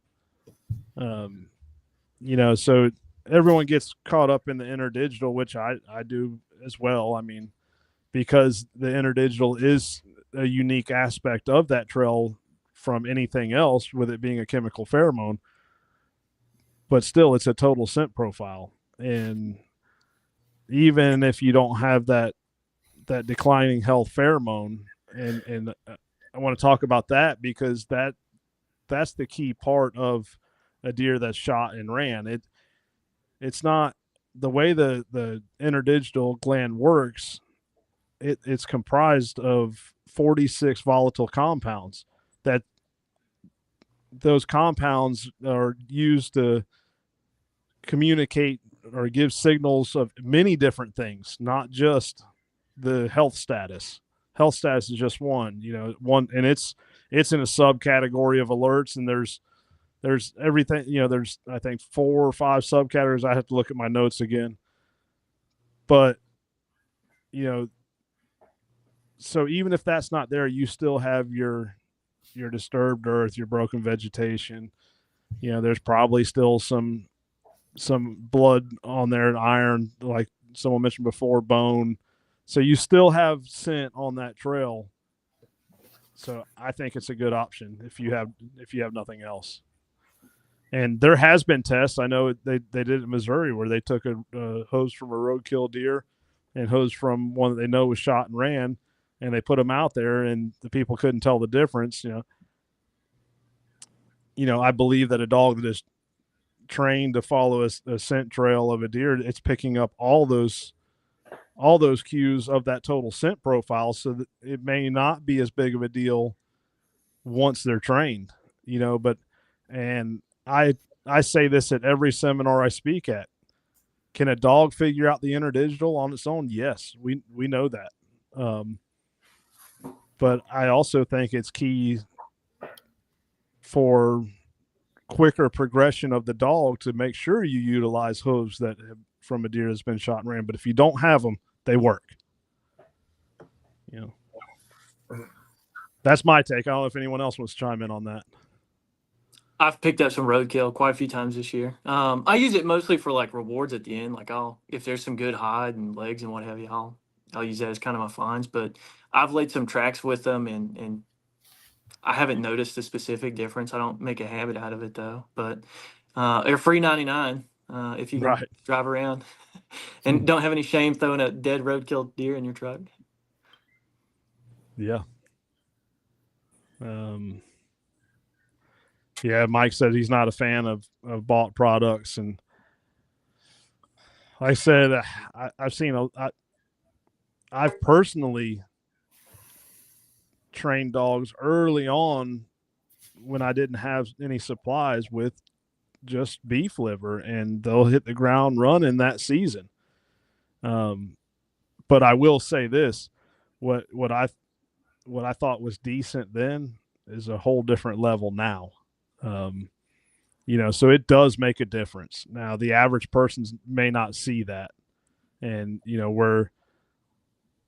So everyone gets caught up in the interdigital, which I do as well. I mean, because the interdigital is a unique aspect of that trail from anything else, with it being a chemical pheromone, but still it's a total scent profile. And even if you don't have that declining health pheromone, and I want to talk about that because that's the key part of a deer that's shot and ran. It's not the way the interdigital gland works. It's comprised of 46 volatile compounds. That those compounds are used to communicate or give signals of many different things, not just the health status. Health status is just one, and it's in a subcategory of alerts, and there's everything, there's, I think, 4 or 5 subcategories. I have to look at my notes again, but so even if that's not there, you still have your disturbed earth, your broken vegetation. There's probably still some blood on there, and iron, like someone mentioned before, bone. So you still have scent on that trail. So I think it's a good option if you have nothing else. And there has been tests. I know they did it in Missouri where they took a hose from a roadkill deer and hose from one that they know was shot and ran, and they put them out there, and the people couldn't tell the difference. I believe that a dog that is trained to follow a scent trail of a deer, it's picking up all those cues of that total scent profile, so that it may not be as big of a deal once they're trained. And I say this at every seminar I speak at. Can a dog figure out the interdigital on its own? Yes, we know that. But I also think it's key for quicker progression of the dog to make sure you utilize hooves that have, from a deer that's been shot and ran. But if you don't have them, they work. That's my take. I don't know if anyone else wants to chime in on that. I've picked up some roadkill quite a few times this year. I use it mostly for like rewards at the end. Like if there's some good hide and legs and what have you, I'll use that as kind of my finds. But I've laid some tracks with them, and I haven't noticed a specific difference. I don't make a habit out of it though. But they're free 99 if you can drive around and don't have any shame throwing a dead roadkill deer in your truck. Yeah. Yeah, Mike said he's not a fan of bought products, and like I said, I've personally trained dogs early on when I didn't have any supplies with just beef liver, and they'll hit the ground running that season. But I will say this: what I thought was decent then is a whole different level now. So it does make a difference. Now, the average person may not see that. And,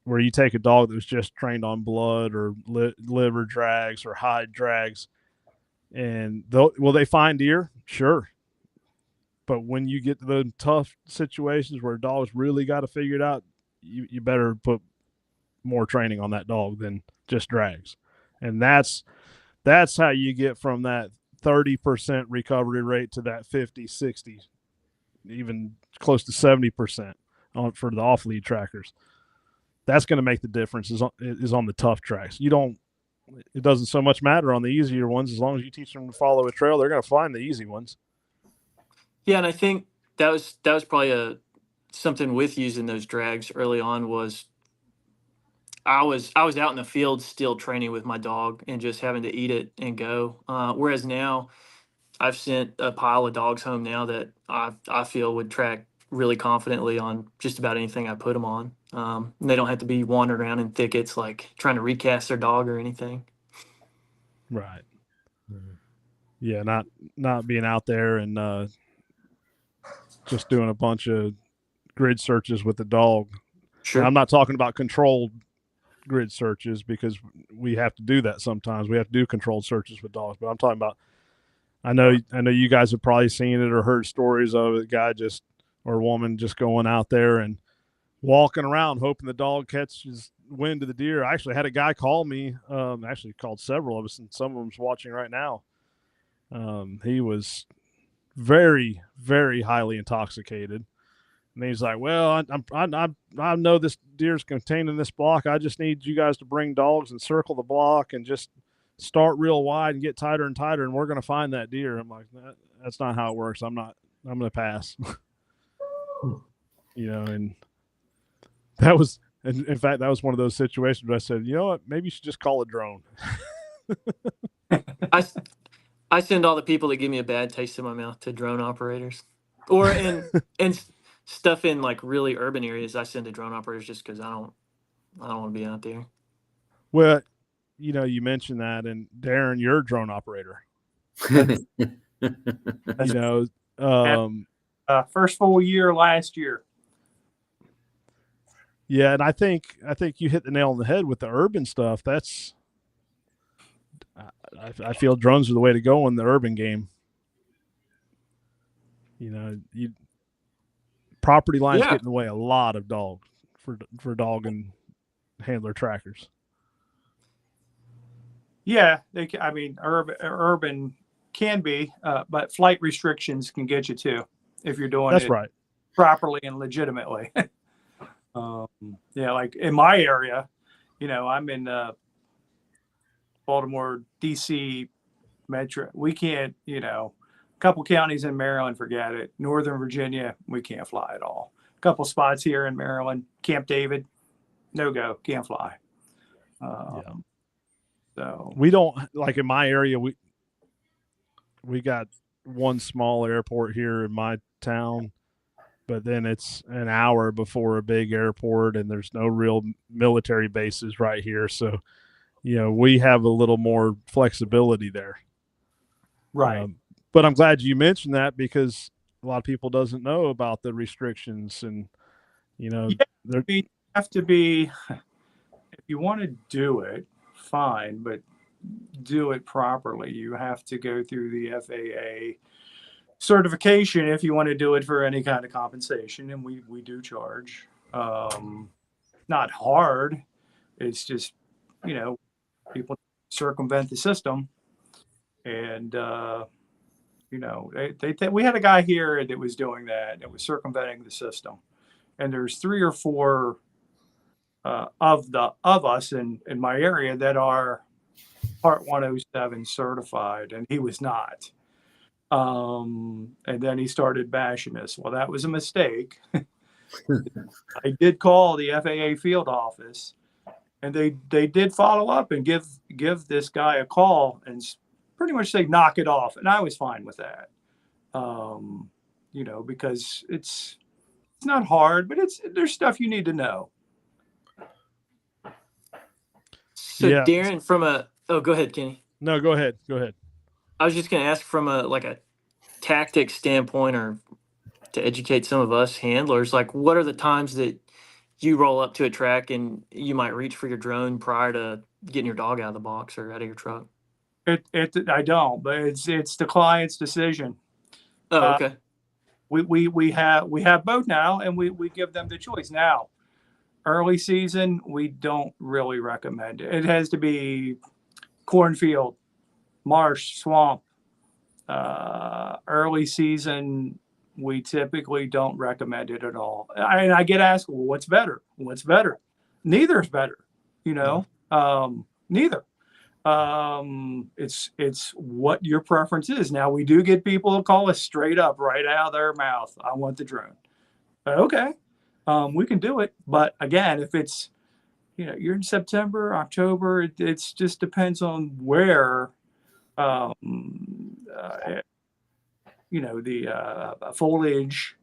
where you take a dog that was just trained on blood or liver drags or hide drags, and will they find deer? Sure. But when you get to the tough situations where dogs really got to figure it out, you better put more training on that dog than just drags. And that's how you get from that 30% recovery rate to that 50, 60, even close to 70% for the off lead trackers. That's going to make the difference is on the tough tracks. It doesn't so much matter on the easier ones. As long as you teach them to follow a trail, they're going to find the easy ones. Yeah, and I think that was probably something with using those drags early on was I was out in the field still training with my dog and just having to eat it and go. Whereas now I've sent a pile of dogs home now that I feel would track really confidently on just about anything I put them on. And they don't have to be wandering around in thickets like trying to recast their dog or anything. Right. Yeah, not being out there and just doing a bunch of grid searches with the dog. Sure. Now, I'm not talking about controlled grid searches because we have to do that sometimes. We have to do controlled searches with dogs, but I'm talking about. I know you guys have probably seen it or heard stories of a guy just or a woman just going out there and walking around hoping the dog catches wind of the deer. I actually had a guy call me. Actually called several of us, and some of them's watching right now. He was very, very highly intoxicated. And he's like, "Well, I know this deer's contained in this block. I just need you guys to bring dogs and circle the block and just start real wide and get tighter and tighter, and we're going to find that deer." I'm like, "That's not how it works. I'm going to pass." And that was, in fact, that was one of those situations where I said, "You know what? Maybe you should just call a drone." I send all the people that give me a bad taste in my mouth to drone operators, or and stuff in like really urban areas. I send to drone operators just because I don't want to be out there. Well, you mentioned that, and Darren, you're a drone operator. First full year last year. Yeah, and I think you hit the nail on the head with the urban stuff. I feel drones are the way to go in the urban game. Property lines get in the way a lot of dogs for dog and handler trackers. Yeah, urban can be, but flight restrictions can get you too if you're doing That's it right. properly and legitimately. Like in my area, I'm in Baltimore, DC metro. We can't, a couple counties in Maryland, forget it. Northern Virginia, we can't fly at all. A couple spots here in Maryland, Camp David, no go, can't fly. So we don't, like in my area, we got one small airport here in my town, but then it's an hour before a big airport, and there's no real military bases right here. So, we have a little more flexibility there. Right. But I'm glad you mentioned that because a lot of people doesn't know about the restrictions and, you have to be, if you want to do it, fine, but do it properly. You have to go through the FAA certification if you want to do it for any kind of compensation, and we do charge. Not hard. It's just, people circumvent the system, and we had a guy here that was doing that. It was circumventing the system, and there's 3 or 4 of us in my area that are Part 107 certified, and he was not. And then he started bashing us. Well, that was a mistake. I did call the FAA field office, and they did follow up and give this guy a call and pretty much say knock it off, and I was fine with that. Because it's not hard, but there's stuff you need to know. So yeah. Darren, go ahead, Kenny. No, go ahead. I was just going to ask from a tactic standpoint, or to educate some of us handlers, like what are the times that you roll up to a track and you might reach for your drone prior to getting your dog out of the box or out of your truck? I don't, but it's the client's decision. Oh, okay. We have both now, and we give them the choice. Now, early season, we don't really recommend it. It has to be cornfield, marsh, swamp. Early season, we typically don't recommend it at all. And I get asked, well, what's better? Neither is better, neither. It's what your preference is. Now we do get people who call us straight up right out of their mouth. I want the drone. Okay. We can do it. But again, if it's, you're in September, October, it's just depends on where, the foliage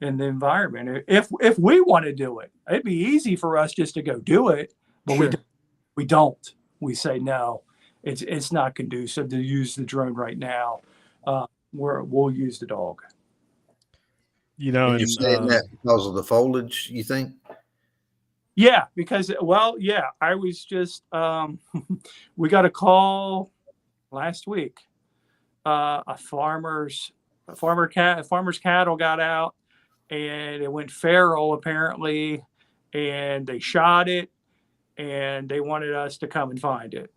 and the environment. If we want to do it, it'd be easy for us just to go do it, but Sure. we don't. We say no, it's not conducive to use the drone right now. We'll use the dog. You know, And you're saying that because of the foliage, you think? Yeah, because I was just we got a call last week. A farmer's cattle got out and it went feral apparently, and they shot it and they wanted us to come and find it.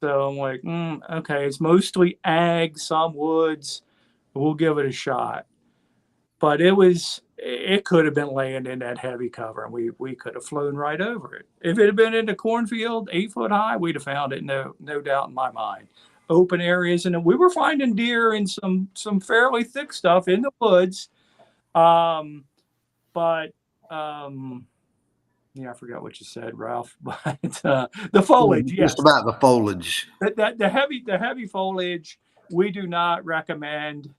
So I'm like, okay, it's mostly ag, some woods. We'll give it a shot. But it could have been laying in that heavy cover, and we could have flown right over it. If it had been in the cornfield, 8 foot high, we'd have found it. No doubt in my mind. Open areas, and we were finding deer in some fairly thick stuff in the woods. I forgot what you said, Ralph. But the foliage, yes, Just about the foliage. the heavy foliage, we do not recommend.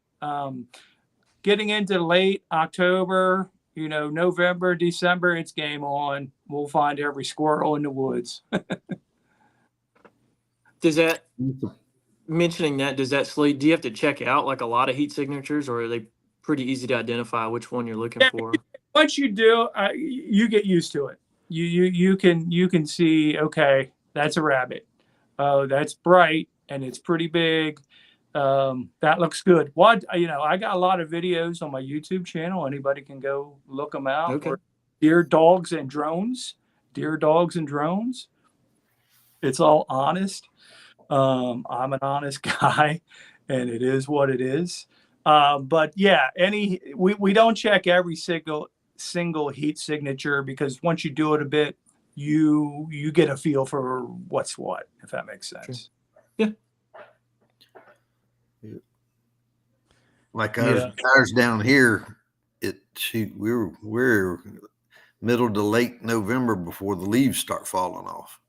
Getting into late October, November, December, it's game on. We'll find every squirrel in the woods. Does that sleep? Do you have to check out like a lot of heat signatures, or are they pretty easy to identify which one you're looking for? Once you do, you get used to it. You can see, okay, that's a rabbit. Oh, that's bright and it's pretty big. That looks good. I got a lot of videos on my YouTube channel. Anybody can go look them out. Okay. Or deer dogs and drones. It's all honest. I'm an honest guy, and it is what it is. But yeah, we don't check every single heat signature, because once you do it a bit, you get a feel for what's what, if that makes sense. Sure. Yeah. Like ours down here, we're middle to late November before the leaves start falling off.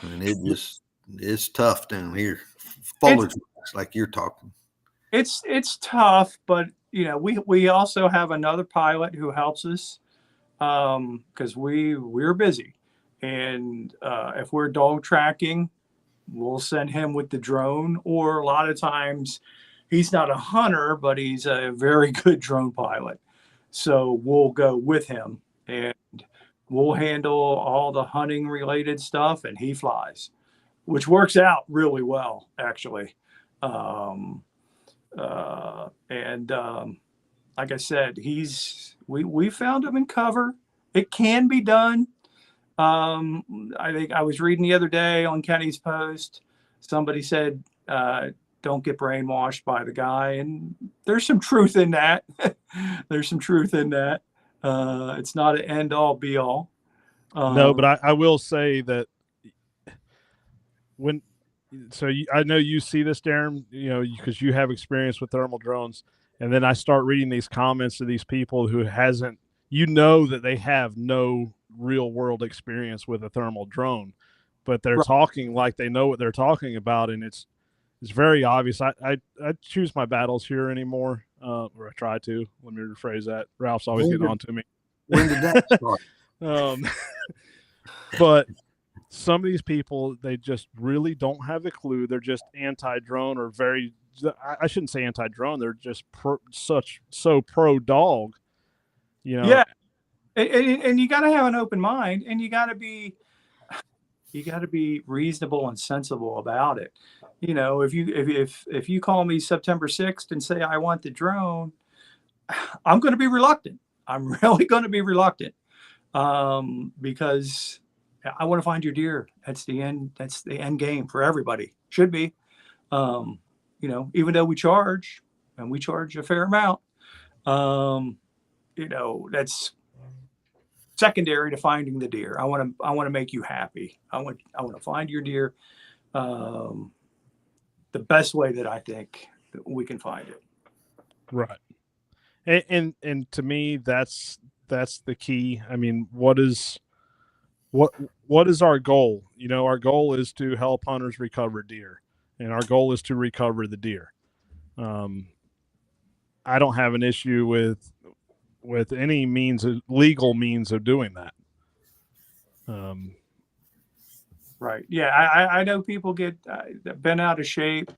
And it's tough down here. Foliage like you're talking. It's tough, but we also have another pilot who helps us because we're busy, and if we're dog tracking, we'll send him with the drone. Or a lot of times, he's not a hunter, but he's a very good drone pilot, so we'll go with him and we'll handle all the hunting related stuff, and he flies, which works out really well, actually. Like I said, we found him in cover. It can be done. I think I was reading the other day on Kenny's post, somebody said, don't get brainwashed by the guy. And there's some truth in that. It's not an end all be all. No, but I will say that I know you see this, Darren, because you have experience with thermal drones. And then I start reading these comments of these people who that they have no real world experience with a thermal drone, but they're talking like they know what they're talking about. And it's very obvious. I choose my battles here anymore. Or I try to. Let me rephrase that. Ralph's always getting on to me. When did that start? But some of these people, they just really don't have a clue. They're just anti-drone, or I shouldn't say anti-drone. They're just so pro dog, Yeah. And you got to have an open mind, and you got to be reasonable and sensible about it. If you call me September 6th and say I want the drone, I'm going to be reluctant. I'm really going to be reluctant, because I want to find your deer. That's the end game for everybody. Should be. Even though we charge a fair amount, that's secondary to finding the deer. I want to make you happy. I want to find your deer, um, the best way that I think that we can find it. Right. And to me, that's the key. I mean, what is our goal? You know, our goal is to help hunters recover deer, and our goal is to recover the deer. I don't have an issue with any legal means of doing that. Right. Yeah. I know people get bent out of shape.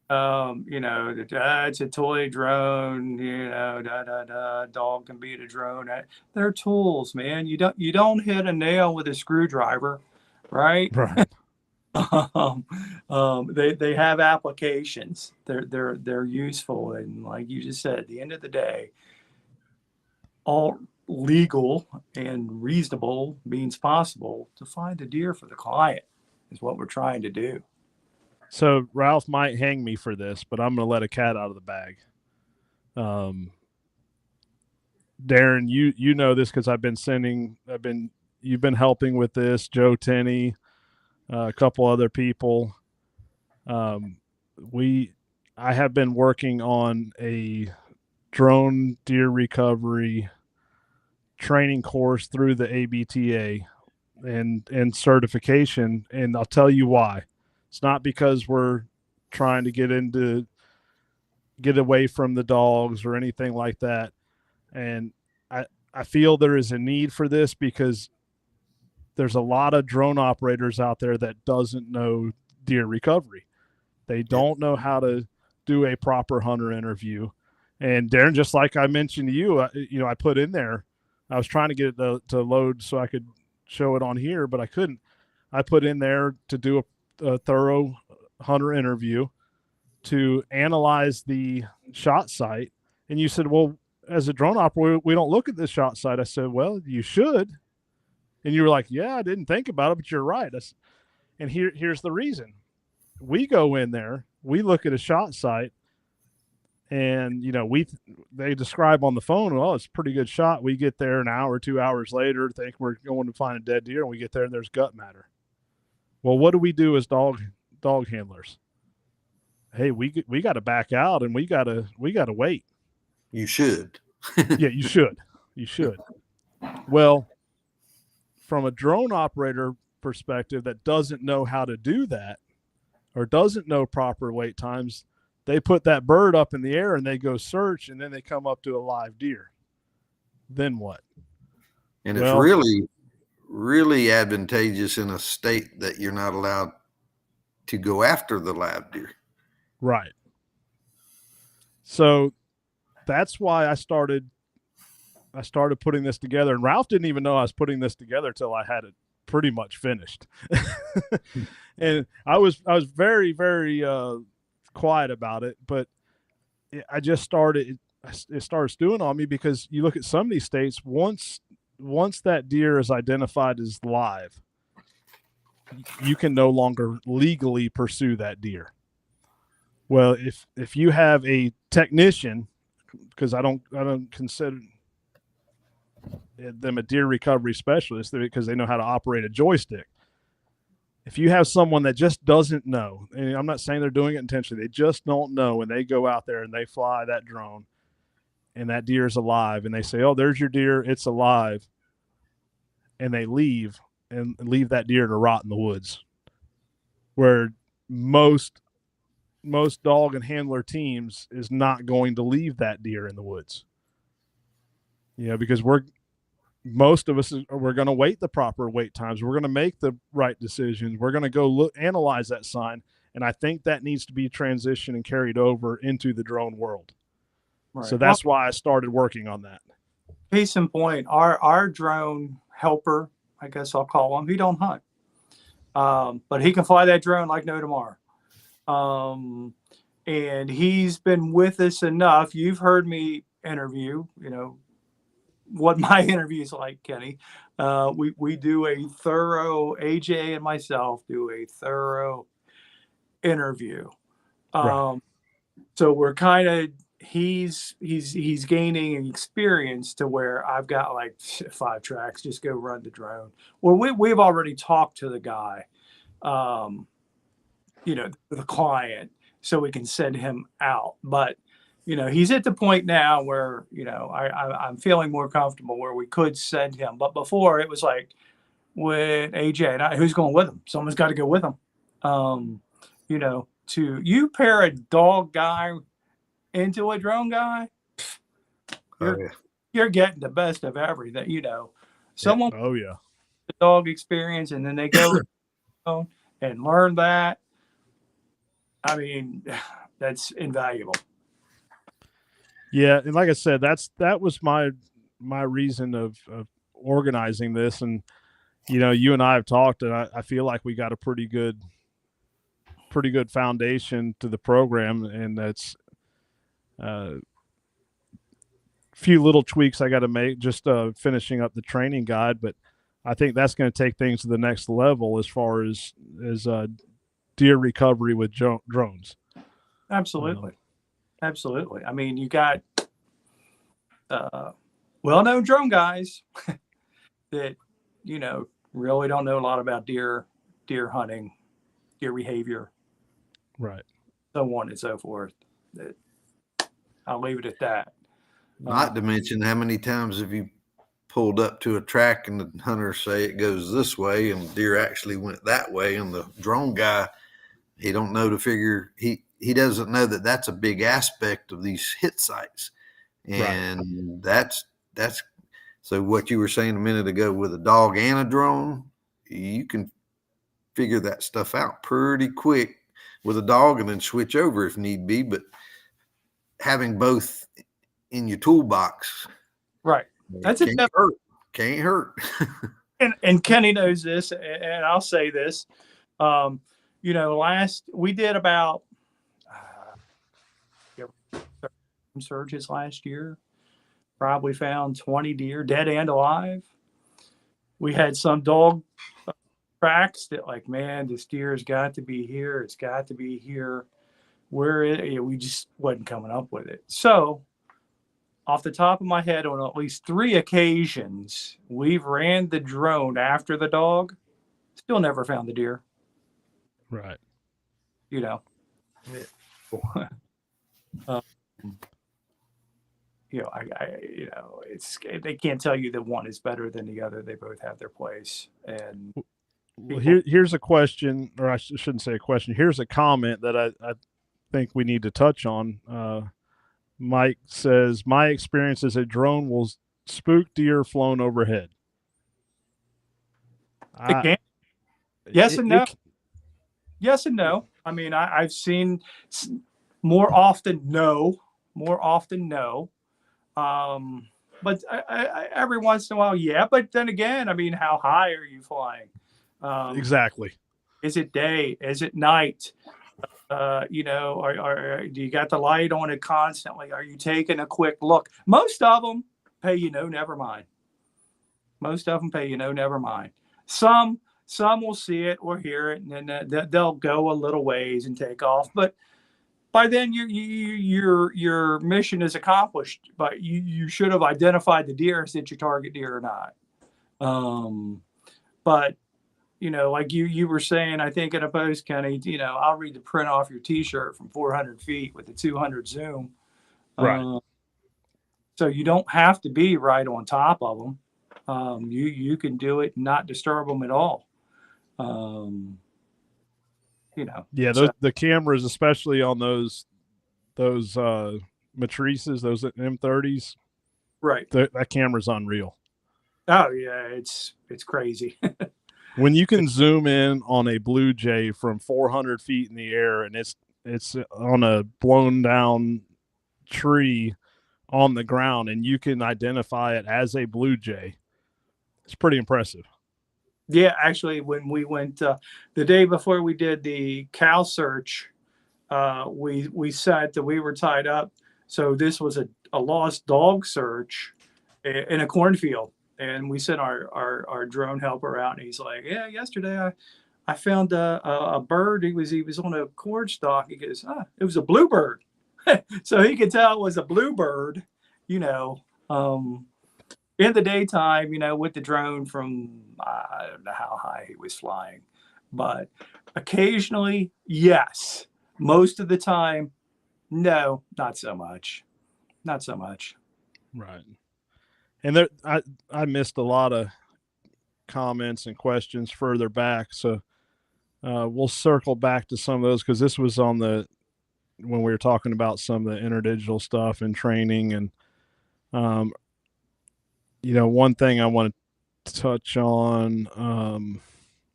You know, it's a toy drone, you know, dog can beat a drone. They're tools, man. You don't hit a nail with a screwdriver, right? Right. They have applications. They're useful, and like you just said, at the end of the day, all legal and reasonable means possible to find a deer for the client is what we're trying to do. So Ralph might hang me for this, but I'm going to let a cat out of the bag. Darren, you know this because you've been helping with this. Joe Tenney, a couple other people. I have been working on a drone deer recovery training course through the ABTA and certification, and I'll tell you why. It's not because we're trying to get away from the dogs or anything like that. And I feel there is a need for this because there's a lot of drone operators out there that doesn't know deer recovery. They don't know how to do a proper hunter interview. And Darren, just like I mentioned to you, I put in there, I was trying to get it to load so I could show it on here, but I couldn't. I put in there to do a thorough hunter interview to analyze the shot site. And you said, well, as a drone operator, we don't look at this shot site. I said, well, you should. And you were like, yeah, I didn't think about it, but you're right. And here's the reason. We go in there, we look at a shot site, and they describe on the phone, well, it's a pretty good shot. We get there an hour, 2 hours later, think we're going to find a dead deer, and we get there and there's gut matter. Well, what do we do as dog handlers? Hey, we got to back out and we got to wait. You should. Yeah, you should. You should. Well, from a drone operator perspective that doesn't know how to do that or doesn't know proper wait times, they put that bird up in the air and they go search, and then they come up to a live deer. Then what? And it's really, really advantageous in a state that you're not allowed to go after the live deer. Right. So that's why I started putting this together. And Ralph didn't even know I was putting this together till I had it pretty much finished. And I was very, very quiet about it, but it started stewing on me because you look at some of these states, once that deer is identified as live, you can no longer legally pursue that deer. Well, if you have a technician, because I don't consider them a deer recovery specialist because they know how to operate a joystick. If you have someone that just doesn't know, and I'm not saying they're doing it intentionally, they just don't know, and they go out there and they fly that drone and that deer is alive, and they say, oh, there's your deer, it's alive, and they leave that deer to rot in the woods, where most dog and handler teams is not going to leave that deer in the woods. Because most of us we're going to wait the proper wait times. We're going to make the right decisions. We're going to go analyze that sign. And I think that needs to be transitioned and carried over into the drone world. Right. So that's why I started working on that. Case in point, our drone helper, I guess I'll call him, he don't hunt. But he can fly that drone like no tomorrow. And he's been with us enough. You've heard me interview, what my interview is like, Kenny. We do a thorough, AJ and myself do a thorough interview. Right. So we're kind of, he's gaining experience to where I've got like 5 tracks, just go run the drone. Well, we've already talked to the guy. the client so we can send him out. But, he's at the point now where, I'm feeling more comfortable where we could send him. But before it was like with AJ and I, who's going with him? Someone's got to go with him. To you pair a dog guy into a drone guy, you're getting the best of everything, someone Oh yeah. the dog experience, and then they go and learn that. I mean, that's invaluable. Yeah, and like I said, that was my reason of organizing this, and you and I have talked, and I feel like we got a pretty good foundation to the program, and that's few little tweaks I got to make, just finishing up the training guide, but I think that's going to take things to the next level as far as deer recovery with drones. Absolutely. Absolutely. I mean, you got well-known drone guys that, really don't know a lot about deer hunting, deer behavior, right, so on and so forth. I'll leave it at that. Not to mention, how many times have you pulled up to a track and the hunters say it goes this way and deer actually went that way, and the drone guy, he don't know to figure, he doesn't know that that's a big aspect of these hit sites. And that's so what you were saying a minute ago with a dog and a drone, you can figure that stuff out pretty quick with a dog and then switch over if need be. But having both in your toolbox, right? That's can't hurt. and Kenny knows this, and I'll say this. We did about searches last year. Probably found 20 deer, dead and alive. We had some dog tracks that, like, man, this deer has got to be here. It's got to be here. We just wasn't coming up with it. So, off the top of my head, on at least 3 occasions, we've ran the drone after the dog. Still never found the deer. Right. They can't tell you that one is better than the other. They both have their place. And well, here's a question, or I shouldn't say a question. Here's a comment that I think we need to touch on. Mike says, my experience is a drone will spook deer flown overhead. Yes and no. Yes and no. I mean, I've seen more often no. But I, every once in a while, yeah. But then again, I mean, how high are you flying? Exactly. Is it day? Is it night? Do you got the light on it constantly? Are you taking a quick look? Most of them pay never mind. Some will see it or hear it, and then they'll go a little ways and take off. But by then, your mission is accomplished. But you should have identified the deer. Is it your target deer or not? But like you were saying, I think in a post, Kenny, I'll read the print off your T-shirt from 400 feet with the 200 zoom. Right. So you don't have to be right on top of them. You can do it and not disturb them at all. Yeah, the cameras, especially on those Matrices, those M30s, right? That camera's unreal. Oh yeah, it's crazy. When you can zoom in on a blue jay from 400 feet in the air, and it's on a blown down tree on the ground, and you can identify it as a blue jay, it's pretty impressive. Yeah, actually, when we went the day before we did the cow search, we said that we were tied up. So this was a lost dog search in a cornfield, and we sent our drone helper out, and he's like, "Yeah, yesterday I found a bird. He was on a corn stalk." He goes, "It was a bluebird." So he could tell it was a bluebird, in the daytime, with the drone from, I don't know how high he was flying. But occasionally, yes. Most of the time, no, not so much. Not so much. Right. And there, I missed a lot of comments and questions further back, so we'll circle back to some of those because this was on the when we were talking about some of the interdigital stuff and training, and one thing I want to touch on. Let's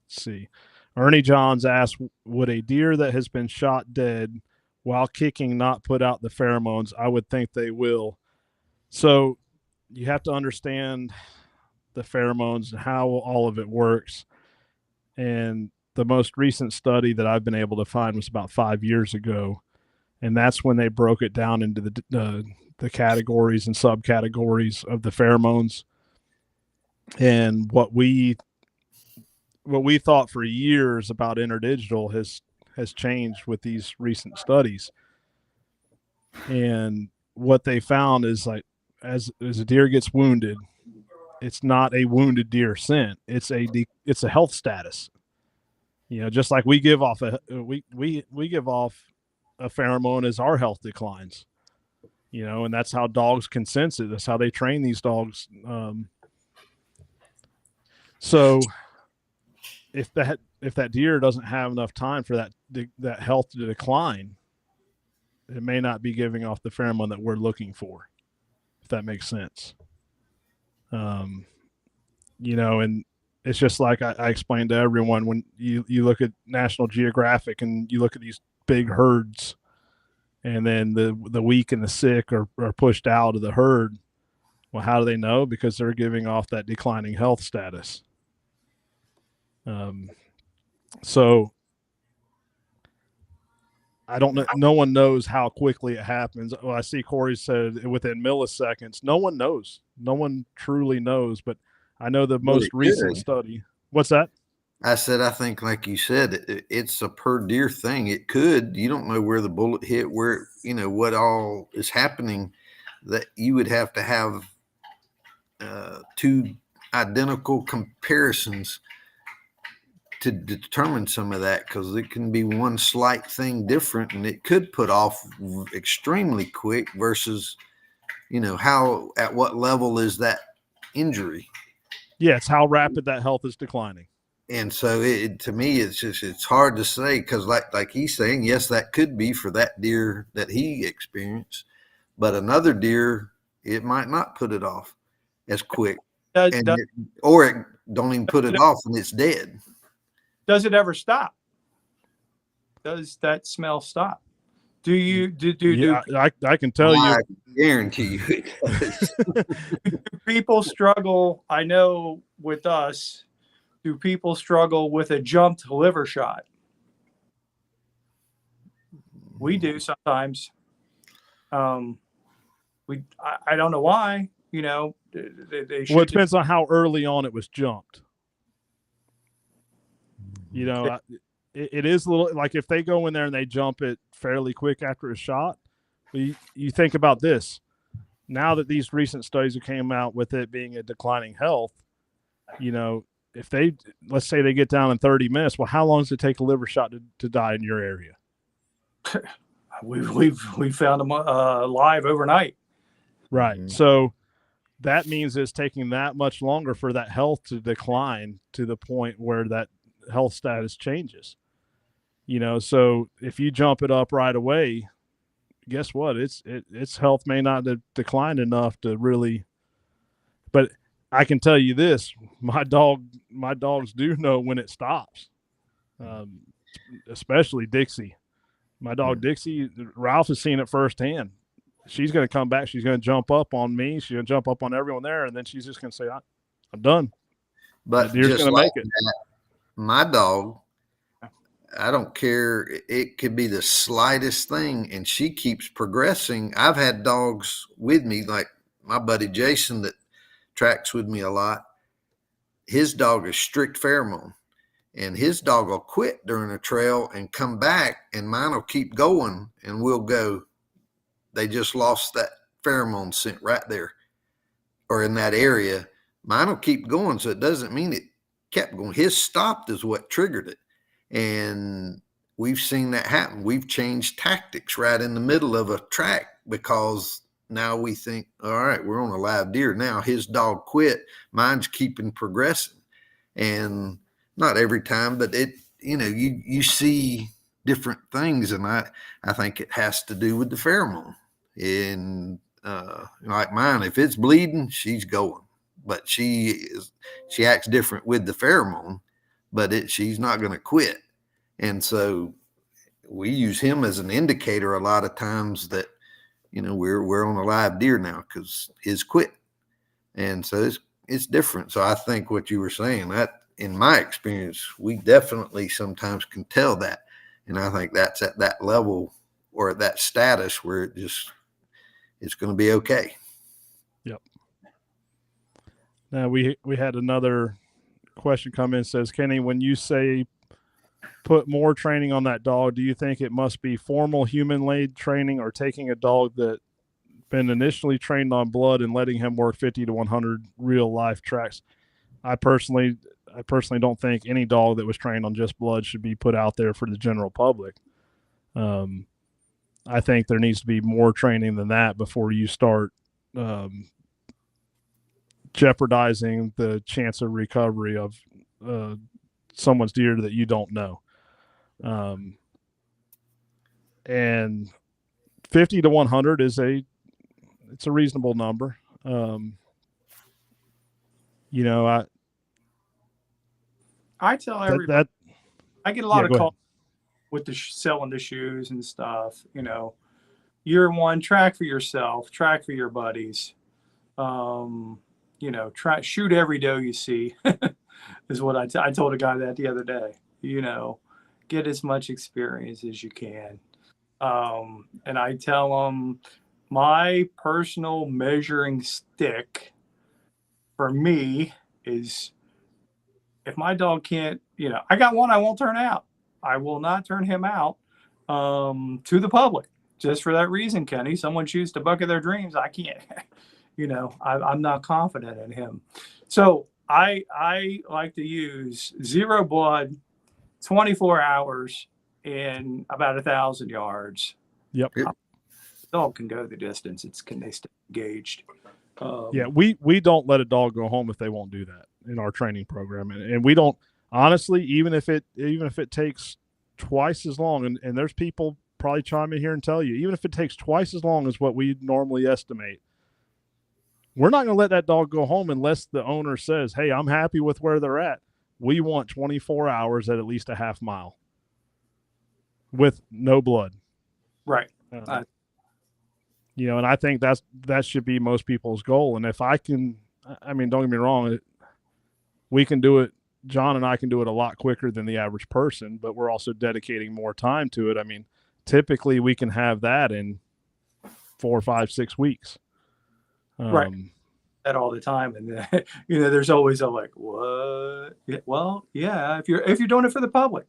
see. Ernie Johns asked, "Would a deer that has been shot dead while kicking not put out the pheromones?" I would think they will. So you have to understand the pheromones and how all of it works. And the most recent study that I've been able to find was about 5 years ago. And that's when they broke it down into the categories and subcategories of the pheromones. And what we thought for years about interdigital has changed with these recent studies. And what they found is, like, as a deer gets wounded, it's not a wounded deer scent. It's a health status. Just like we give off we give off a pheromone as our health declines. And that's how dogs can sense it. That's how they train these dogs. So if that deer doesn't have enough time for that health to decline, it may not be giving off the pheromone that we're looking for, if that makes sense. And it's just like I explained to everyone, when you look at National Geographic and you look at these big herds, and then the weak and the sick are pushed out of the herd. Well, how do they know? Because they're giving off that declining health status. So I don't know. No one knows how quickly it happens. Well, I see Corey said within milliseconds. No one knows. No one truly knows. But I know the most recent study. What's that? I said, I think, like you said, it's a per deer thing. It could. You don't know where the bullet hit, where, what all is happening, that you would have to have two identical comparisons to determine some of that, because it can be one slight thing different, and it could put off extremely quick versus, at what level is that injury? Yeah, it's how rapid that health is declining. And so to me, it's hard to say, because like he's saying, yes, that could be for that deer that he experienced, but another deer, it might not put it off as quick, or it don't even put it off and it's dead. Does it ever stop? Does that smell stop? Do you I can tell you. I guarantee you it does. People struggle, I know, with us. Do people struggle with a jumped liver shot? We do sometimes. I don't know why. Well, it depends on how early on it was jumped. It is a little, like, if they go in there and they jump it fairly quick after a shot. You think about this. Now that these recent studies have came out with it being a declining health, if let's say they get down in 30 minutes, well, how long does it take a liver shot to die in your area? We found them alive overnight. Right. Mm-hmm. So that means it's taking that much longer for that health to decline to the point where that health status changes. So if you jump it up right away, guess what? Its health may not have declined enough to really, but I can tell you this, my dogs do know when it stops. Especially Dixie. My dog Dixie, Ralph has seen it firsthand. She's going to come back. She's going to jump up on me. She's going to jump up on everyone there. And then she's just going to say, I'm done. But the deer's going to make it. My dog, I don't care. It could be the slightest thing, and she keeps progressing. I've had dogs with me, like my buddy Jason that tracks with me a lot. His dog is strict pheromone, and his dog will quit during a trail and come back, and mine will keep going, and we'll go, they just lost that pheromone scent right there or in that area. Mine will keep going, so it doesn't mean it kept going. His stopped is what triggered it. And we've seen that happen. We've changed tactics right in the middle of a track because now we think, all right, we're on a live deer. Now his dog quit. Mine's keeping progressing. And not every time, but you see different things. And I think it has to do with the pheromone. And like mine, if it's bleeding, she's going, but she acts different with the pheromone, but she's not going to quit. And so we use him as an indicator a lot of times that, we're on a live deer now because his quit. And so it's different. So I think what you were saying, that in my experience, we definitely sometimes can tell that. And I think that's at that level or at that status where it's going to be okay. Yep. Now we had another question come in. Says, Kenny, when you say put more training on that dog, do you think it must be formal human-laid training or taking a dog that been initially trained on blood and letting him work 50 to 100 real life tracks? I personally don't think any dog that was trained on just blood should be put out there for the general public. I think there needs to be more training than that before you start jeopardizing the chance of recovery of someone's deer that you don't know. And 50 to 100 it's a reasonable number. I tell everybody, I get a lot of go calls with the selling the shoes and stuff. Year one, track for yourself, track for your buddies. Shoot every doe you see is what I told a guy that the other day. Get as much experience as you can. And I tell them my personal measuring stick for me is if my dog can't, I got one I won't turn out. I will not turn him out to the public just for that reason, Kenny. Someone chooses to buck of their dreams. I can't, I'm not confident in him. So I like to use zero blood, 24 hours and about 1,000 yards. Yep. Dog can go the distance. Can they stay engaged? We don't let a dog go home if they won't do that in our training program. And we don't, honestly, even if it takes twice as long, and there's people probably chime in here and tell you, even if it takes twice as long as what we normally estimate, we're not going to let that dog go home unless the owner says, hey, I'm happy with where they're at. We want 24 hours at least a half mile with no blood. Right. And I think that should be most people's goal. And if I can, don't get me wrong, we can do it. John and I can do it a lot quicker than the average person, but we're also dedicating more time to it. Typically we can have that in 4, 5, 6 weeks. Right. That all the time. And there's always what? Well, yeah, if you're doing it for the public,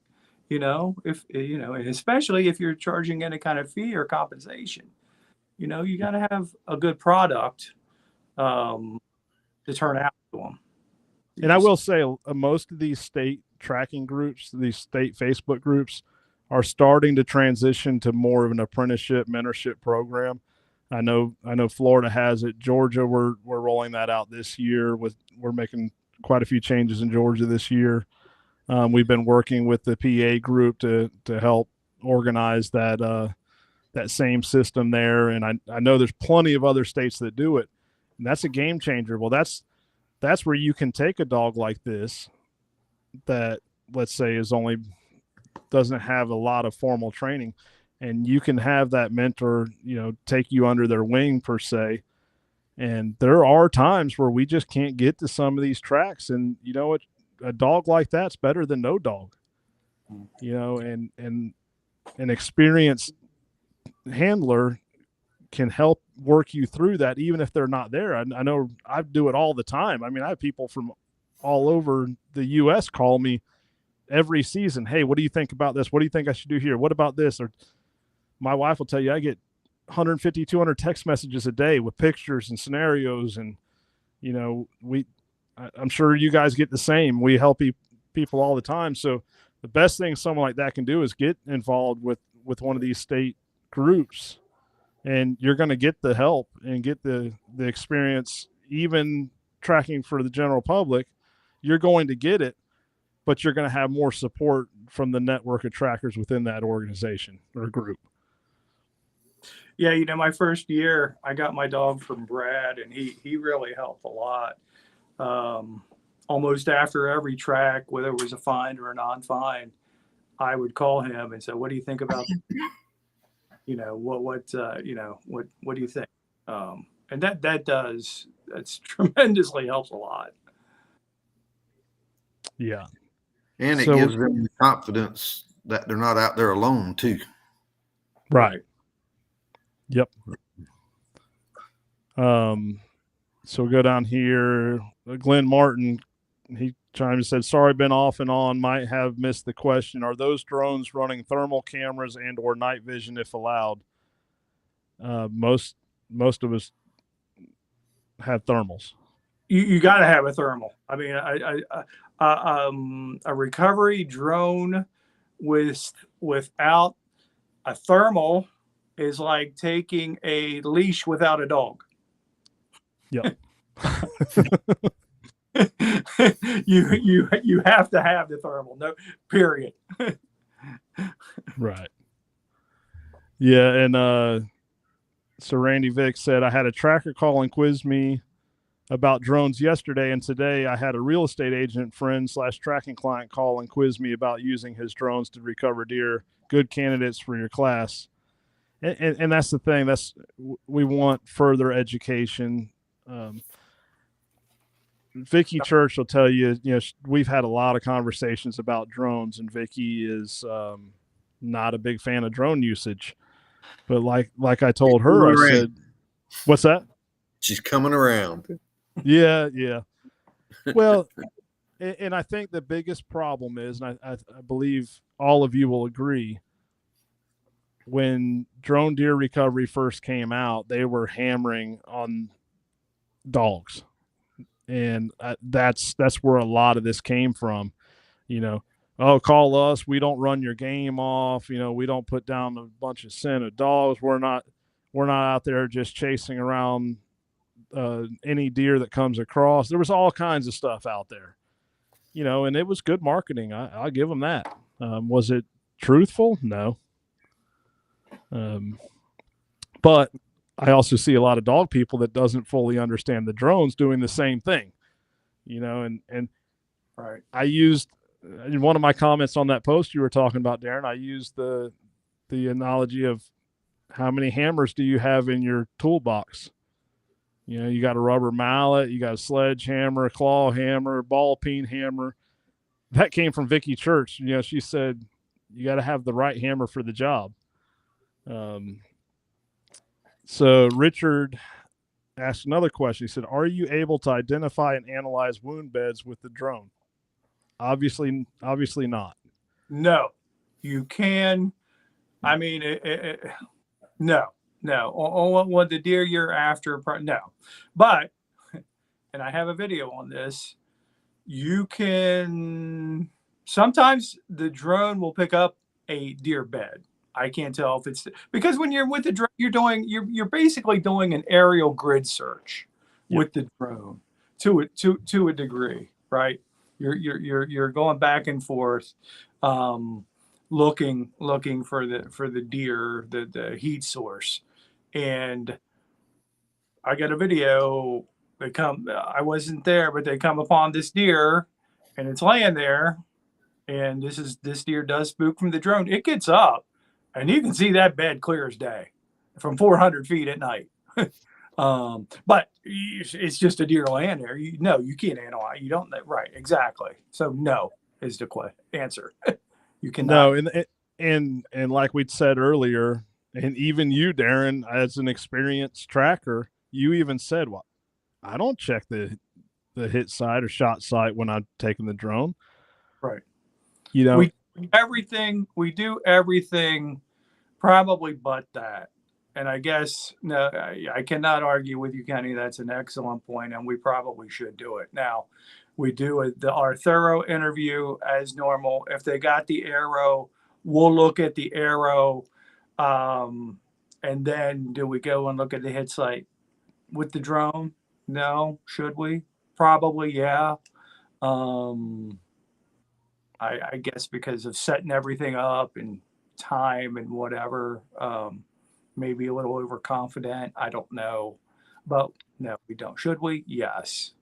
and especially if you're charging any kind of fee or compensation, you got to have a good product to turn out to them. And I will say most of these state tracking groups, these state Facebook groups, are starting to transition to more of an apprenticeship mentorship program. I know Florida has it. Georgia, we're rolling that out this year. We're making quite a few changes in Georgia this year. We've been working with the PA group to help organize that same system there. And I know there's plenty of other states that do it. And that's a game changer. Well, that's where you can take a dog like this that, let's say, doesn't have a lot of formal training, and you can have that mentor, take you under their wing per se. And there are times where we just can't get to some of these tracks. And you know what? A dog like that's better than no dog, and an experienced handler can help work you through that, even if they're not there. I know I do it all the time. I have people from all over the U.S. call me every season. Hey, what do you think about this? What do you think I should do here? What about this? Or my wife will tell you, I get 150, 200 text messages a day with pictures and scenarios. And, I'm sure you guys get the same. We help people all the time. So the best thing someone like that can do is get involved with one of these state groups, and you're going to get the help and get the experience. Even tracking for the general public, you're going to get it, but you're going to have more support from the network of trackers within that organization or group. Yeah, my first year, I got my dog from Brad, and he really helped a lot. Almost after every track, whether it was a find or a non-find, I would call him and say, "What do you think about, what do you think?" And that's tremendously helps a lot. Yeah. And it So- gives them the confidence that they're not out there alone too. Right. Yep. So we'll go down here. Glenn Martin, he chimed and said, "Sorry, been off and on. Might have missed the question. Are those drones running thermal cameras and or night vision if allowed?" Most of us have thermals. You got to have a thermal. I mean, a recovery drone without a thermal is like taking a leash without a dog. Yep. you have to have the thermal. No, period. Right. Yeah, and so Randy Vick said, "I had a tracker call and quiz me about drones yesterday, and today I had a real estate agent friend / tracking client call and quiz me about using his drones to recover deer. Good candidates for your class." And that's the thing. We want further education. Vicky Church will tell you, we've had a lot of conversations about drones, and Vicky is not a big fan of drone usage. But like I told her, I said, "What's that?" She's coming around. Yeah. Well, and I think the biggest problem is, and I believe all of you will agree, when drone deer recovery first came out, they were hammering on dogs. And that's where a lot of this came from. "Oh, call us. We don't run your game off. We don't put down a bunch of scent of dogs. We're not out there just chasing around any deer that comes across." There was all kinds of stuff out there, and it was good marketing. I'll give them that. Was it truthful? No. But I also see a lot of dog people that doesn't fully understand the drones doing the same thing, and Right. I used, in one of my comments on that post you were talking about, Darren, I used the analogy of how many hammers do you have in your toolbox? You got a rubber mallet, you got a sledgehammer, a claw hammer, ball peen hammer. That came from Vicky Church. She said, you got to have the right hammer for the job. So Richard asked another question. He said, "Are you able to identify and analyze wound beds with the drone?" Obviously not. No, you can. I mean, no. On the deer you're after, no. But, and I have a video on this, you can, sometimes the drone will pick up a deer bed. I can't tell if it's, because when you're with the drone, you're basically doing an aerial grid search with the drone to a degree, right? You're going back and forth, looking for the deer, the heat source. And I got a video. I wasn't there, but they come upon this deer, and it's laying there. And this deer does spook from the drone. It gets up, and you can see that bed clear as day from 400 feet at night. But it's just a deer laying there. You can't analyze. You don't. Right. Exactly. So no is the answer. You cannot. No, and like we'd said earlier, and even you, Darren, as an experienced tracker, you even said, "Well, I don't check the hit site or shot site when I'm taking the drone." Right. We do everything probably but that. And I guess, no, I cannot argue with you, Kenny. That's an excellent point, and we probably should do it. Now, We do our thorough interview as normal. If they got the arrow, we'll look at the arrow. And then do we go and look at the hit site with the drone? No. Should we? Probably, yeah. I guess because of setting everything up and time and whatever, maybe a little overconfident. I don't know. But no, we don't. Should we? Yes.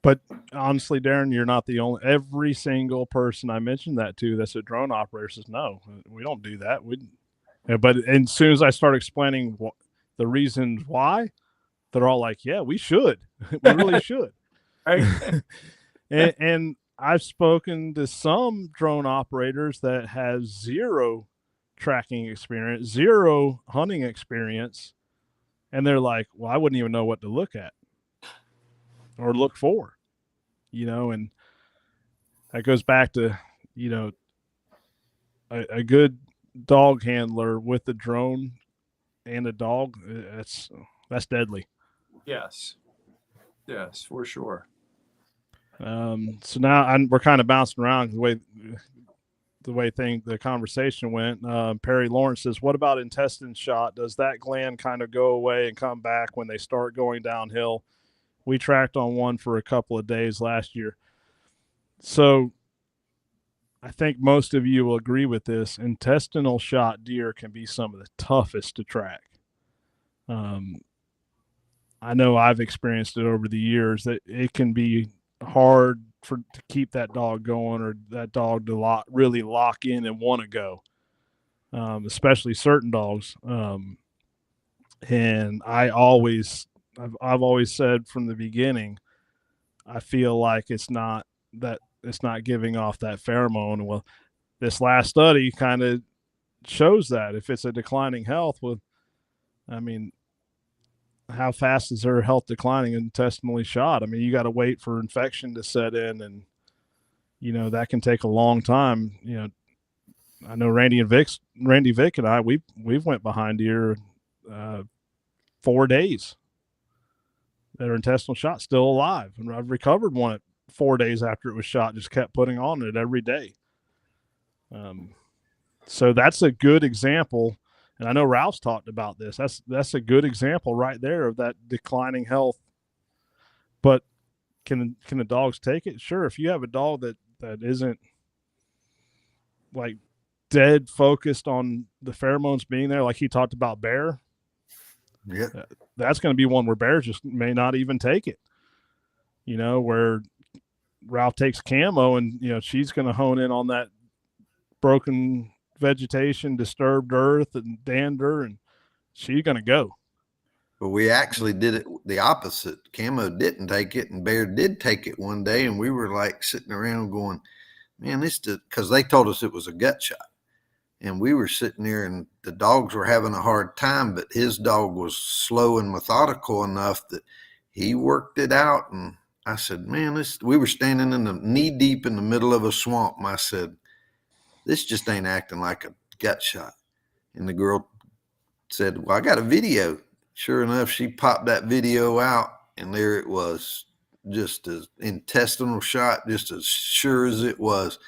But honestly, Darren, you're not the only. Every single person I mentioned that to that's a drone operator says, no, we don't do that. But as soon as I start explaining the reasons why, they're all like, yeah, we should. We really should. Right? And I've spoken to some drone operators that have zero tracking experience, zero hunting experience. And they're like, well, I wouldn't even know what to look at or look for, and that goes back to, a good dog handler with a drone and a dog. That's deadly. Yes, for sure. So now we're kind of bouncing around the conversation went. Perry Lawrence says, what about intestine shot? Does that gland kind of go away and come back when they start going downhill? We tracked on one for a couple of days last year. So I think most of you will agree with this. Intestinal shot deer can be some of the toughest to track. I know I've experienced it over the years that it can be hard to keep that dog going, or that dog to really lock in and want to go, especially certain dogs. And I've always said from the beginning, I feel like it's not giving off that pheromone. Well, this last study kind of shows that if it's a declining health, how fast is their health declining intestinally shot? I mean, you got to wait for infection to set in, and that can take a long time. I know Randy Vick and I, we've went behind deer 4 days that are intestinal shot still alive, and I've recovered one at 4 days after it was shot. Just kept putting on it every day. So that's a good example. And I know Ralph's talked about this. That's a good example right there of that declining health. But can the dogs take it? Sure. If you have a dog that isn't like dead focused on the pheromones being there, like he talked about Bear, Yeah. That's going to be one where Bear just may not even take it. Where Ralph takes Camo and, she's going to hone in on that broken vegetation, disturbed earth, and dander, and she's going to go. But we actually did it the opposite. Camo didn't take it, and Bear did take it one day, and we were like sitting around going, man, because they told us it was a gut shot. And we were sitting there, and the dogs were having a hard time, but his dog was slow and methodical enough that he worked it out. And I said, man, we were standing in the knee deep in the middle of a swamp. And I said, this just ain't acting like a gut shot. And the girl said, well, I got a video. Sure enough, she popped that video out, and there it was, just as intestinal shot, just as sure as it was.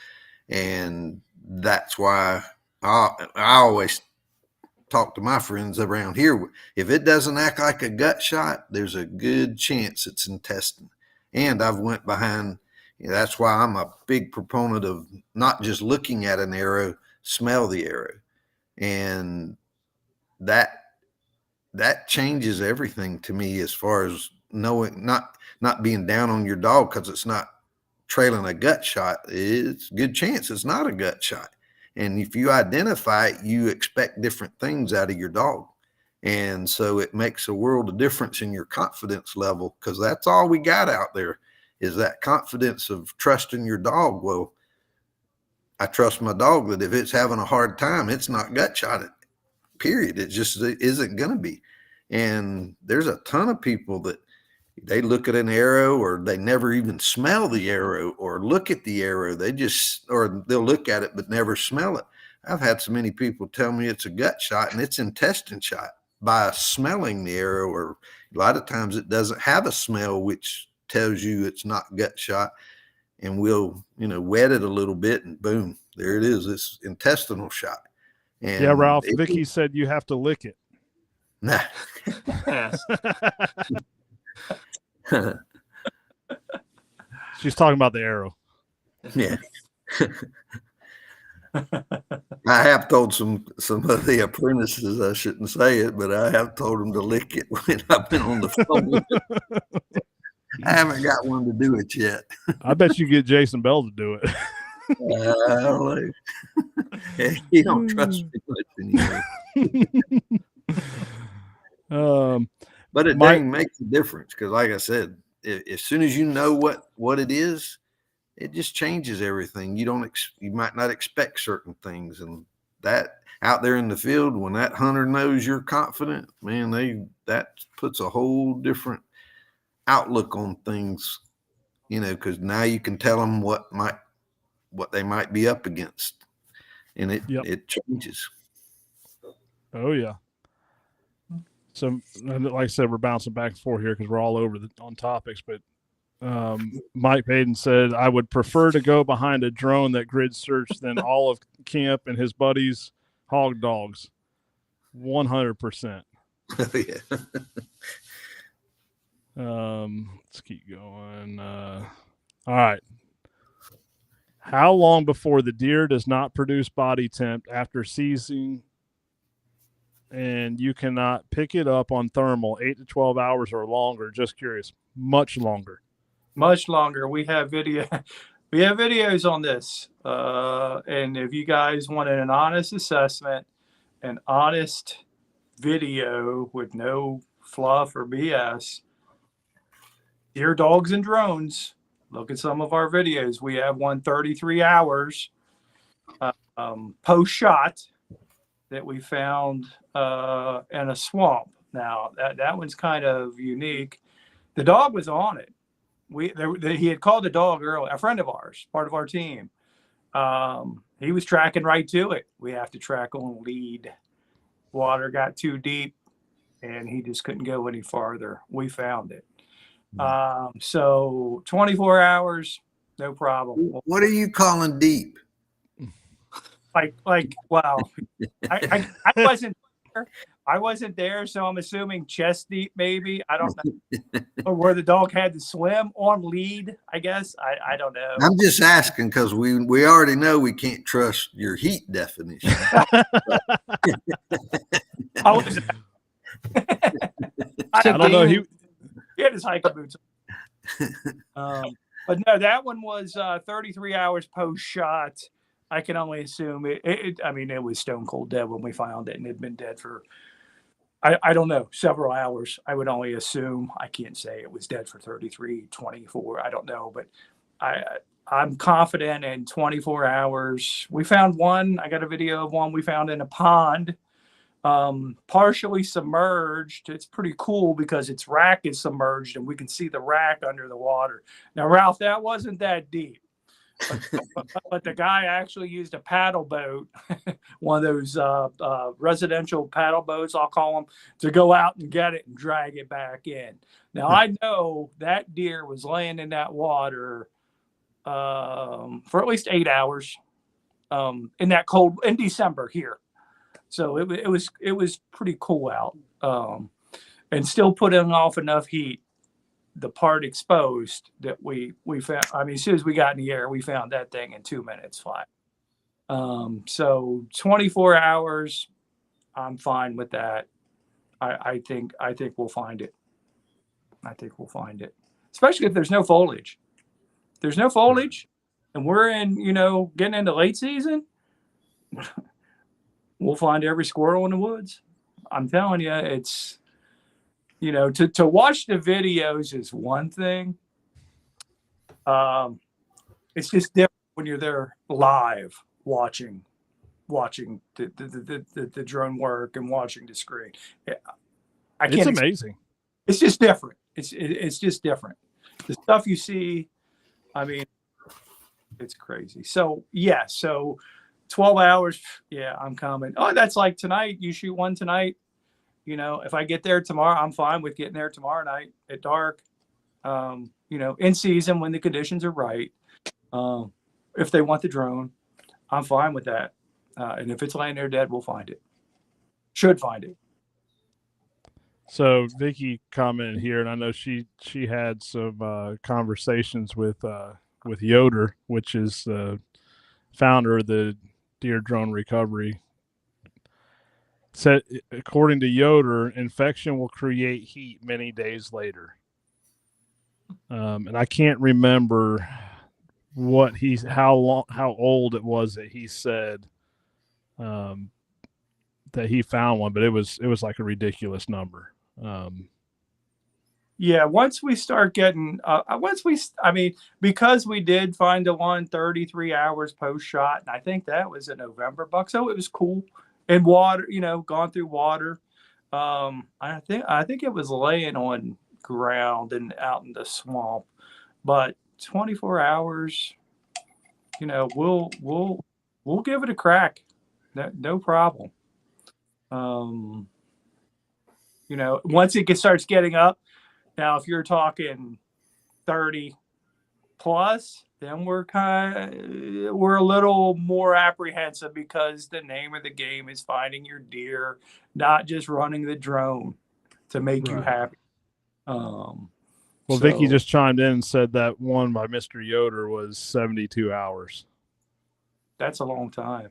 And that's why I always talk to my friends around here. If it doesn't act like a gut shot, there's a good chance it's intestine. And I've went behind. That's why I'm a big proponent of not just looking at an arrow, smell the arrow. And that changes everything to me as far as knowing, not being down on your dog because it's not trailing a gut shot. It's a good chance it's not a gut shot. And if you identify it, you expect different things out of your dog. And so it makes a world of difference in your confidence level, because that's all we got out there is that confidence of trusting your dog. Well, I trust my dog that if it's having a hard time, it's not gut shotted, period. It just isn't going to be. And there's a ton of people that they look at an arrow, or they never even smell the arrow or look at the arrow. Or they'll look at it but never smell it. I've had so many people tell me it's a gut shot and it's intestine shot by smelling the arrow, or a lot of times it doesn't have a smell, which tells you it's not gut shot. and we'll, wet it a little bit, and boom, there it is. It's intestinal shot. And Yeah, Ralph, Vicky said you have to lick it. Nah. Pass. She's talking about the arrow. Yeah. I have told some of the apprentices, I shouldn't say it, but I have told them to lick it when I've been on the phone with it. I haven't got one to do it yet. I bet you get Jason Bell to do it. I don't know. He don't trust me much anymore. But it dang makes a difference, because like I said, as soon as you know what it is, it just changes everything. You might not expect certain things, and that out there in the field, when that hunter knows you're confident, man, that puts a whole different outlook on things, because now you can tell them what they might be up against, and it changes. Oh yeah. So, like I said, we're bouncing back and forth here because we're all over on topics. But Mike Payton said, I would prefer to go behind a drone that grid search than all of camp and his buddies' hog dogs. 100%. Yeah. Let's keep going. All right. How long before the deer does not produce body temp after seizing, and you cannot pick it up on thermal? 8 to 12 hours or longer? Just curious. Much longer. Much longer. We have videos on this. And if you guys wanted an honest assessment, an honest video with no fluff or BS, deer, dogs, and drones, look at some of our videos. We have one 33 hours post-shot that we found in a swamp. Now, that one's kind of unique. The dog was on it. He had called the dog early, a friend of ours, part of our team. He was tracking right to it. We have to track on lead. Water got too deep, and he just couldn't go any farther. We found it. So 24 hours, no problem. What are you calling deep? Like, wow. I wasn't there, so I'm assuming chest deep, maybe. I don't know. Or where the dog had to swim on lead, I guess. I don't know. I'm just asking because we already know we can't trust your heat definition. I don't know. He had his hiking boots on. But no, that one was 33 hours post-shot. I can only assume it was stone cold dead when we found it, and it'd been dead for, I don't know, several hours. I would only assume. I can't say it was dead for 33, 24. I don't know, but I'm confident in 24 hours. We found one. I got a video of one we found in a pond, partially submerged. It's pretty cool because its rack is submerged, and we can see the rack under the water. Now, Ralph, that wasn't that deep. But the guy actually used a paddle boat, one of those residential paddle boats, I'll call them, to go out and get it and drag it back in. Now, I know that deer was laying in that water for at least 8 hours in December here. So it was pretty cool out, and still putting off enough heat. The part exposed that we found. I mean, as soon as we got in the air, we found that thing in 2 minutes flat. So 24 hours, I'm fine with that. I think we'll find it. I think we'll find it, especially if there's no foliage. If there's no foliage, and we're in, getting into late season, we'll find every squirrel in the woods. I'm telling you, it's. To watch the videos is one thing. It's just different when you're there live watching the drone work and watching the screen. It's amazing. It's just different. It's just different. The stuff you see, I mean, it's crazy. So, yeah. So 12 hours. Yeah, I'm coming. Oh, that's like tonight. You shoot one tonight. If I get there tomorrow, I'm fine with getting there tomorrow night at dark. in season when the conditions are right. If they want the drone, I'm fine with that. And if it's laying there dead, we'll find it. Should find it. So Vicky commented here, and I know she had some conversations with Yoder, which is the founder of the Deer Drone Recovery. Said, according to Yoder, infection will create heat many days later. And I can't remember how old it was that he said that he found one, but it was like a ridiculous number. Yeah, once we start getting, because we did find the one 33 hours post shot, and I think that was a November buck, so it was cool. And water, gone through water. I think it was laying on ground and out in the swamp, but 24 hours, we'll give it a crack. No problem. Once it starts getting up, now if you're talking 30 plus, then we're a little more apprehensive, because the name of the game is finding your deer, not just running the drone to make you happy. Well, Vicky just chimed in and said that one by Mr. Yoder was 72 hours. That's a long time.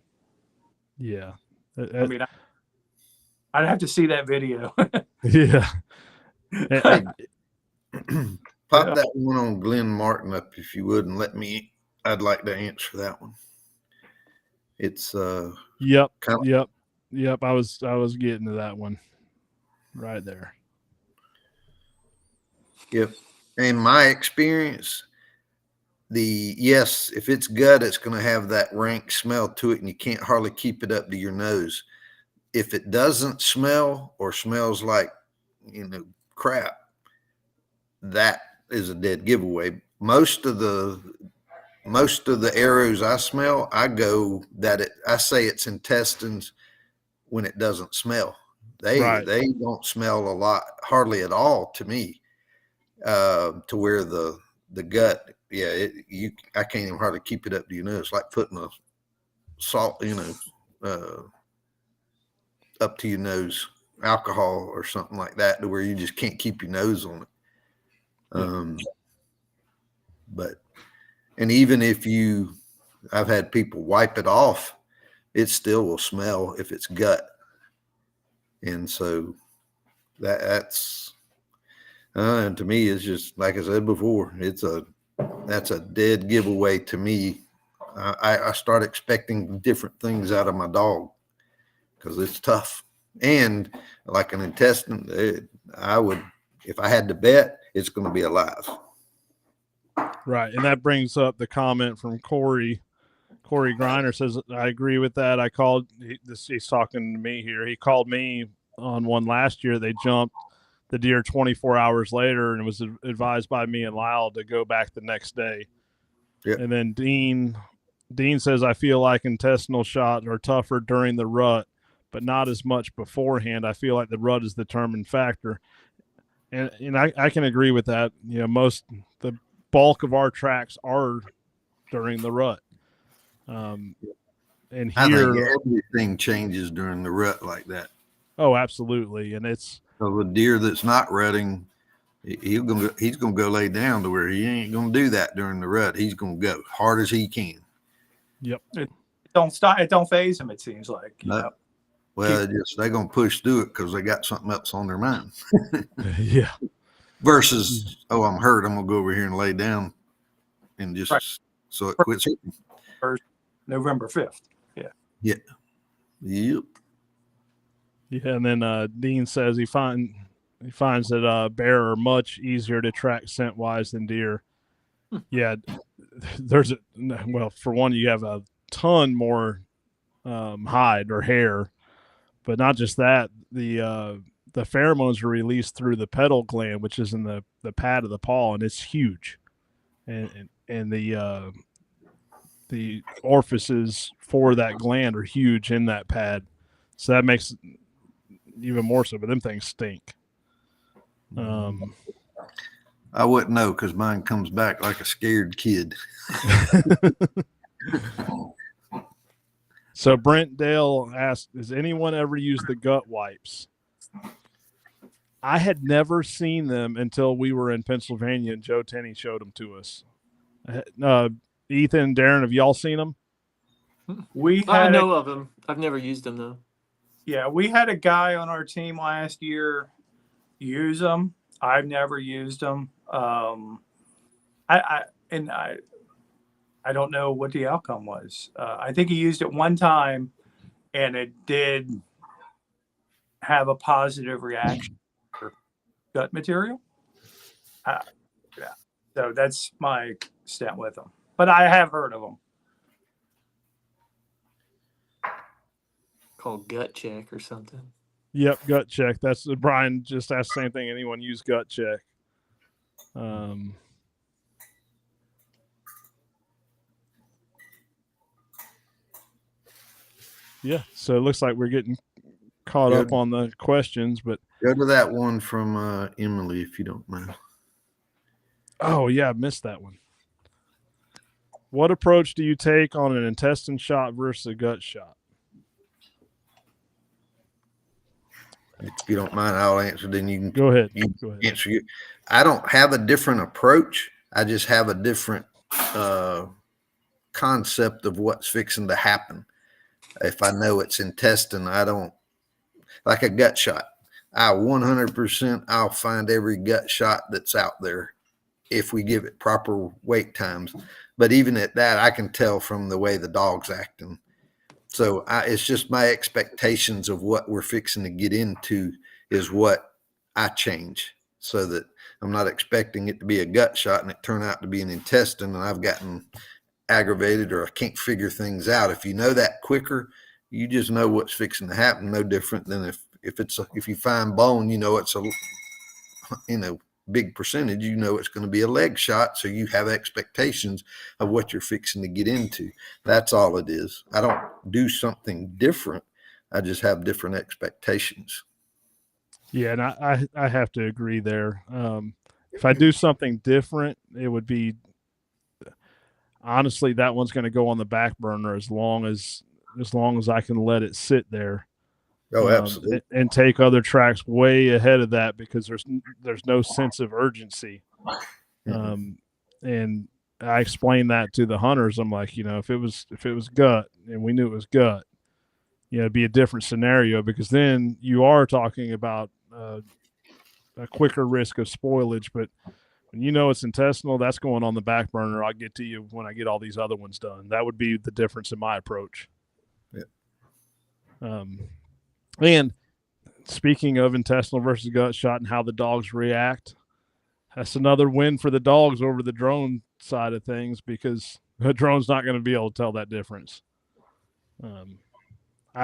Yeah. I'd have to see that video. Yeah. Pop that one on Glenn Martin up, if you would, and I'd like to answer that one. It's Yep. I was getting to that one right there. Yep. In my experience, if it's gut, it's going to have that rank smell to it, and you can't hardly keep it up to your nose. If it doesn't smell or smells like, crap, that is a dead giveaway. Most of the arrows I smell, I say it's intestines when it doesn't smell. They don't smell a lot, hardly at all to me. To where the gut, I can't even hardly keep it up to your nose. It's like putting a salt, up to your nose, alcohol or something like that, to where you just can't keep your nose on it. And even if I've had people wipe it off, it still will smell if it's gut. And so that's and to me, it's just, like I said before, that's a dead giveaway to me. I start expecting different things out of my dog, because it's tough. And like an intestine, if I had to bet, it's going to be alive. Right. And that brings up the comment from Corey. Corey Griner says, I agree with that. He's talking to me here. He called me on one last year. They jumped the deer 24 hours later, and was advised by me and Lyle to go back the next day. Yep. And then Dean says, I feel like intestinal shots are tougher during the rut, but not as much beforehand. I feel like the rut is the determining factor. And I can agree with that. The bulk of our tracks are during the rut. And here, I think everything changes during the rut like that. Oh, absolutely. And it's so a deer that's not rutting, he's gonna go lay down, to where he ain't gonna do that during the rut. He's gonna go hard as he can. Yep. It don't stop. It don't phase him, it seems like. Well, they're gonna push through it because they got something else on their mind. Yeah. Versus, I'm hurt, I'm gonna go over here and lay down and just so it quits hurting. November 5th. Yeah. Yeah. Yep. Yeah, and then Dean says he finds that bear are much easier to track scent wise than deer. Yeah, for one, you have a ton more hide or hair, but not just that. The pheromones are released through the pedal gland, which is in the pad of the paw, and it's huge, and the orifices for that gland are huge in that pad, so that makes it even more so. But them things stink. I wouldn't know because mine comes back like a scared kid. So Brent Dale asked, has anyone ever used the gut wipes? I had never seen them until we were in Pennsylvania and Joe Tenney showed them to us. Ethan and Darren, have y'all seen them? We I had know of them. I've never used them though. we had a guy on our team last year use them. I've never used them. I don't know what the outcome was. I think he used it one time, and it did have a positive reaction for gut material. Yeah, so that's my stat with them. But I have heard of them. Called gut check or something. Yep, gut check. That's Brian just asked the same thing. Anyone use gut check? Yeah, so it looks like we're getting caught up on the questions, but Go to that one from Emily, if you don't mind. oh yeah, I missed that one. What approach do you take on an intestine shot versus a gut shot? If you don't mind, I'll answer. Then you can Go ahead. Go ahead. Answer you. I don't have a different approach. I just have a different concept of what's fixing to happen. If I know it's intestine, I don't like a gut shot. 100%, I'll find every gut shot that's out there if we give it proper wait times. But even at that, I can tell from the way the dog's acting. So it's just my expectations of what we're fixing to get into is what I change, so that I'm not expecting it to be a gut shot and it turn out to be an intestine and I've gotten aggravated or I can't figure things out. If you know that quicker, you just know what's fixing to happen. No different than if you find bone, you know it's a big percentage, you know it's going to be a leg shot, so you have expectations of what you're fixing to get into. That's all it is. I don't do something different. I just have different expectations. Yeah, and I have to agree there. If I do something different, it would be honestly that one's going to go on the back burner as long as I can let it sit there. Oh, absolutely. And take other tracks way ahead of that because there's no sense of urgency. And I explained that to the hunters. I'm like, if it was gut and we knew it was gut, it'd be a different scenario because then you are talking about a quicker risk of spoilage. But when it's intestinal, that's going on the back burner. I'll get to you when I get all these other ones done. That would be the difference in my approach. Yeah. And speaking of intestinal versus gut shot and how the dogs react, that's another win for the dogs over the drone side of things because the drone's not going to be able to tell that difference. I'm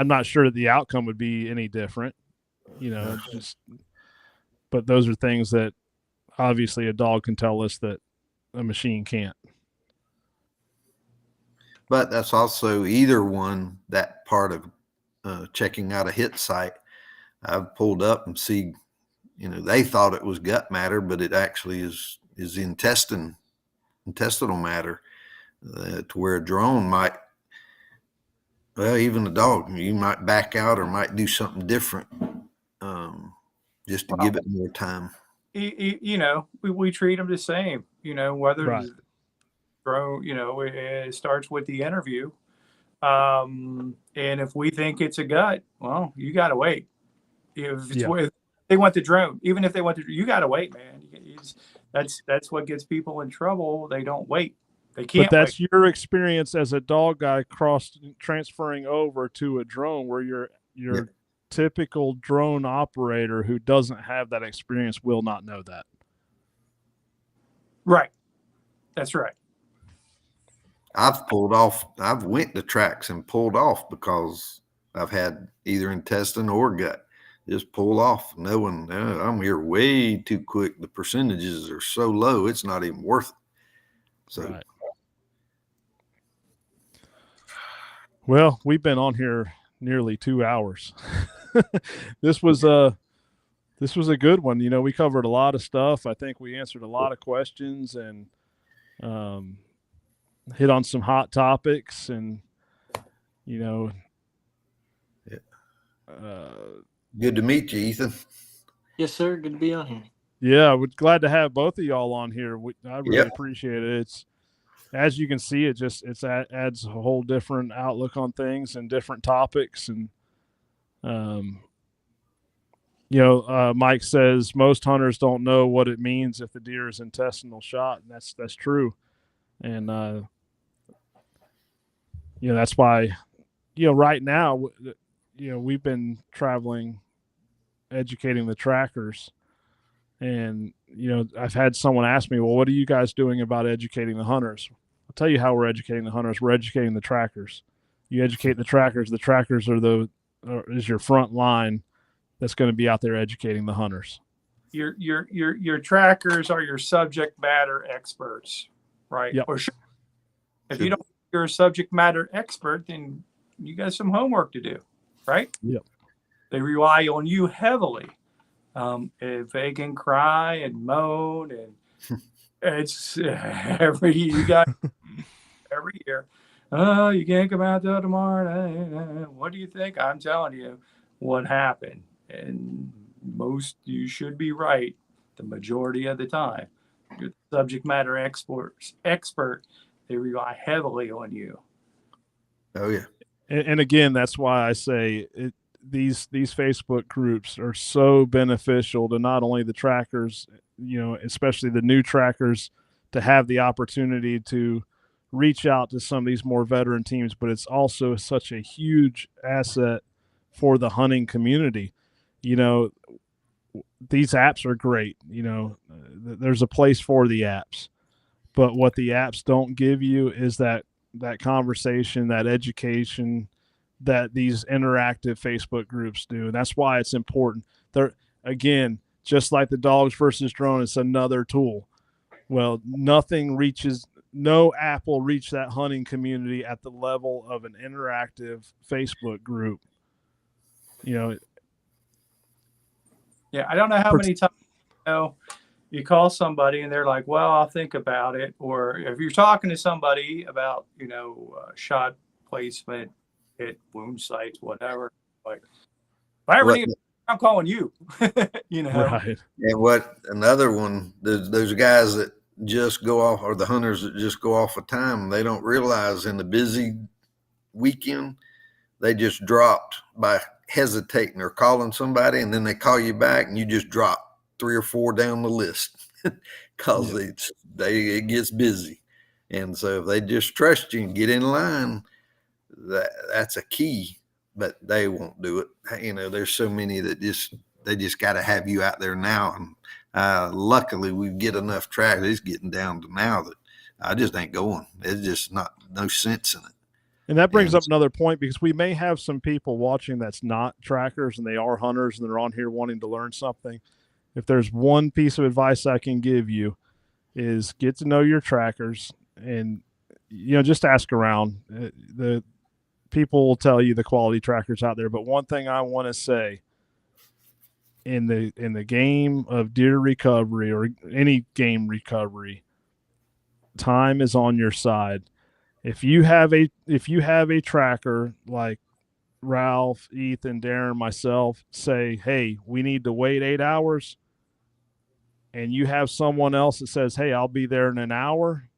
not sure that the outcome would be any different, but those are things that obviously a dog can tell us that a machine can't. But that's also either one, that part of checking out a hit site. I've pulled up and see, they thought it was gut matter, but it actually is intestinal matter, to where a drone might, even a dog, you might back out or might do something different, just to give it more time. We treat them the same, whether right. it's drone, it starts with the interview. And if we think it's a gut, well, you got to wait. If they want the drone, even if they want you got to wait, man. That's what gets people in trouble. They don't wait. They can't. But that's your experience as a dog guy transferring over to a drone where your typical drone operator who doesn't have that experience will not know that. Right. That's right. I've went to tracks and pulled off because I've had either intestine or gut. Just pull off knowing I'm here way too quick. The percentages are so low, it's not even worth it. So, right. Well, we've been on here nearly 2 hours. This was this was a good one. You know, we covered a lot of stuff. I think we answered a lot of questions and hit on some hot topics. And you know, Good to meet you, Ethan. Yes, sir. Good to be on here. yeah, we're glad to have both of y'all on here. I really Yep. appreciate it. It's, as you can see, it just adds a whole different outlook on things and different topics. And Mike says most hunters don't know what it means if the deer is intestinal shot, and that's true. And that's why, right now, we've been traveling, educating the trackers. And, I've had someone ask me, well, what are you guys doing about educating the hunters? I'll tell you how we're educating the hunters. We're educating the trackers. You educate the trackers. The trackers is your front line that's going to be out there educating the hunters. Your trackers are your subject matter experts, right? Yep. Or if you don't, you're a subject matter expert, then you got some homework to do, right? Yep. They rely on you heavily. If they can cry and moan, and it's every year. Oh, you can't come out till tomorrow. What do you think? I'm telling you what happened. And you should be right the majority of the time. You're the subject matter expert. They rely heavily on you. Oh yeah. And again, that's why I say these Facebook groups are so beneficial to not only the trackers, especially the new trackers, to have the opportunity to reach out to some of these more veteran teams, but it's also such a huge asset for the hunting community. These apps are great. There's a place for the apps, but what the apps don't give you is that conversation, that education that these interactive Facebook groups do. And that's why it's important. They're, again, just like the dogs versus drone, it's another tool. Well, no app will reach that hunting community at the level of an interactive Facebook group. Yeah, I don't know how many times you call somebody and they're like, well, I'll think about it. Or if you're talking to somebody about, shot placement, hit wound sites, whatever, like, if I ever need, I'm calling you. Right. And another one, those guys that just go off, or the hunters that just go off of time, they don't realize in the busy weekend, they just dropped by hesitating or calling somebody, and then they call you back and you just drop 3 or 4 down the list because it gets busy. And so if they just trust you and get in line, that's a key, but they won't do it. There's so many that they just got to have you out there now. And luckily we get enough track. It's getting down to now that I just ain't going. It's just no sense in it. And that brings up another point, because we may have some people watching that's not trackers and they are hunters and they're on here wanting to learn something. If there's one piece of advice I can give you, is get to know your trackers and, just ask around. The people will tell you the quality trackers out there. But one thing I want to say, in the game of deer recovery or any game recovery, time is on your side. If you have a tracker like Ralph, Ethan, Darren, myself say, hey, we need to wait 8 hours, and you have someone else that says, hey, I'll be there in an hour,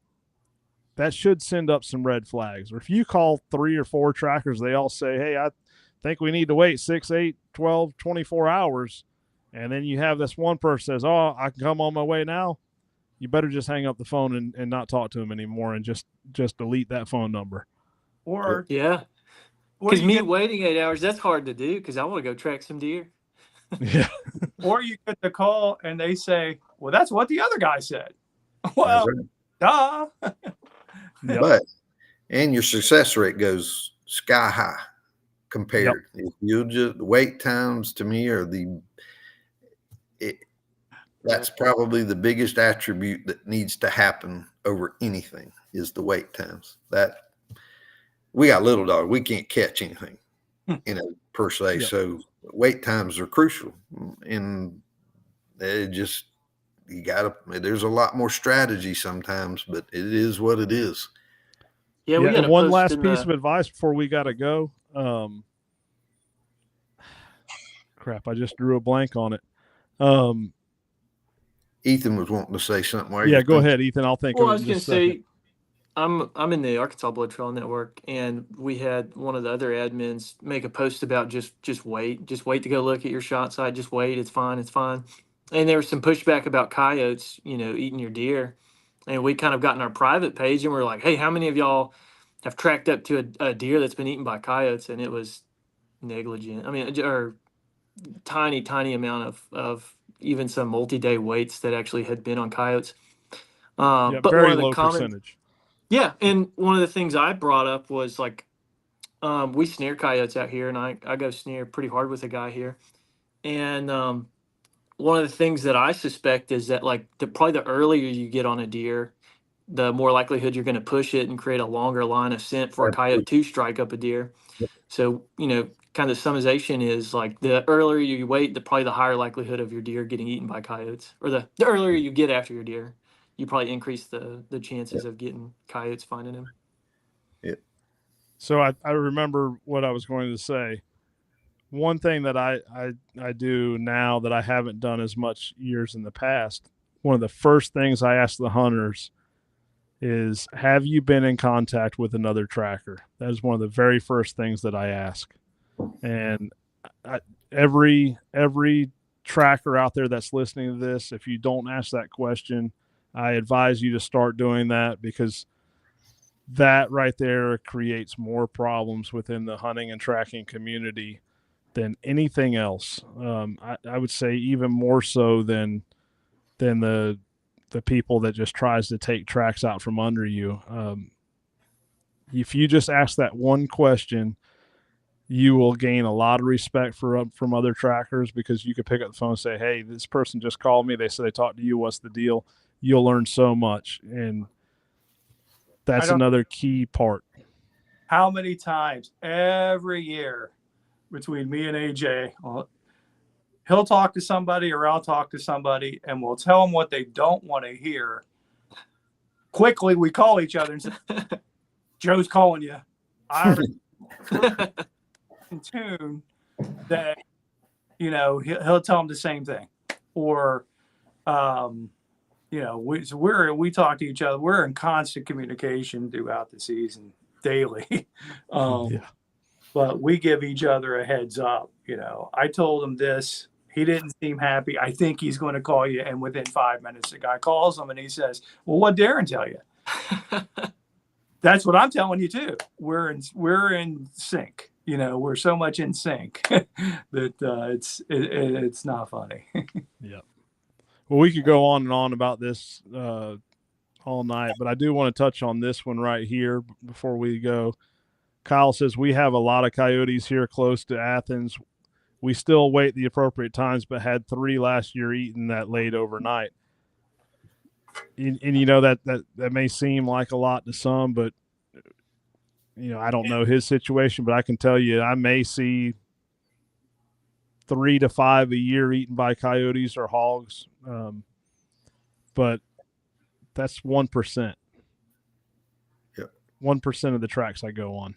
that should send up some red flags. Or if you call 3 or 4 trackers, they all say, hey, I think we need to wait 6, 8, 12, 24 hours. And then you have this one person says, oh, I can come on my way now. You better just hang up the phone and not talk to him anymore and just delete that phone number. Or because me waiting 8 hours, that's hard to do because I want to go track some deer. Yeah. Or you get the call and they say, well, that's what the other guy said. Well, duh. Yep. But your success rate goes sky high compared. If you just wait times to me are that's probably the biggest attribute that needs to happen over anything is the wait times. That we got little dog, we can't catch anything, per se. Yep. So wait times are crucial. And It just, there's a lot more strategy sometimes, but it is what it is. Yeah, we got and a one post last in piece the, of advice before we got to go. Crap, I just drew a blank on it. Ethan was wanting to say something. While Yeah, you're go thinking. ahead, Ethan. I'll think well, of I it was in gonna just a second. say, I'm in the Arkansas Blood Trail Network, and we had one of the other admins make a post about just wait to go look at your shot site. Just wait, it's fine, it's fine. And there was some pushback about coyotes, eating your deer, and we kind of got in our private page, and we are like, hey, how many of y'all have tracked up to a deer that's been eaten by coyotes? And it was negligent. I mean, or tiny amount of even some multi-day waits that actually had been on coyotes. Yeah, But one very of the low common, percentage. yeah, and one of the things I brought up was like, we snare coyotes out here, and I go snare pretty hard with a guy here, and one of the things that I suspect is that like probably the earlier you get on a deer, the more likelihood you're going to push it and create a longer line of scent for a coyote to strike up a deer. So, kind of summation is like the earlier you wait, probably the higher likelihood of your deer getting eaten by coyotes, or the earlier you get after your deer, you probably increase the chances of getting coyotes finding him. So I remember what I was going to say. One thing that I do now that I haven't done as much years in the past, one of the first things I ask the hunters is, have you been in contact with another tracker? That is one of the very first things that I ask. And every tracker out there that's listening to this, if you don't ask that question, I advise you to start doing that, because that right there creates more problems within the hunting and tracking community than anything else. I would say even more so than the people that just tries to take tracks out from under you. If you just ask that one question, you will gain a lot of respect from other trackers, because you could pick up the phone and say, hey, this person just called me. They said they talked to you. What's the deal? You'll learn so much. And that's another key part. How many times every year between me and AJ, he'll talk to somebody or I'll talk to somebody, and we'll tell them what they don't want to hear. Quickly, we call each other and say, Joe's calling you. I already in tune that, he'll tell them the same thing. Or, we talk to each other. We're in constant communication throughout the season daily. But we give each other a heads up. I told him this. He didn't seem happy. I think he's going to call you. And within 5 minutes, the guy calls him and he says, well, what'd Darren tell you? That's what I'm telling you too. We're in sync. We're so much in sync that it's not funny. Yeah. Well, we could go on and on about this all night, but I do want to touch on this one right here before we go. Kyle says, we have a lot of coyotes here close to Athens. We still wait the appropriate times, but had 3 last year eaten that late overnight. And that may seem like a lot to some, but I don't know his situation, but I can tell you, I may see 3 to 5 a year eaten by coyotes or hogs. But that's 1%. Yep. 1% of the tracks I go on.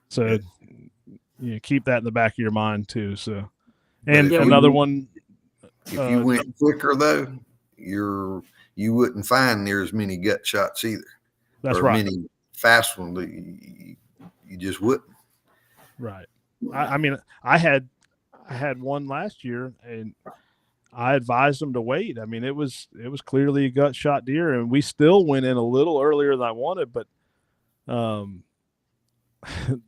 So keep that in the back of your mind too. So, and another one. If you went quicker though, you wouldn't find near as many gut shots either. That's or right. Many fast ones. You just wouldn't. Right. I mean, I had one last year, and I advised them to wait. I mean, it was clearly a gut shot deer, and we still went in a little earlier than I wanted, but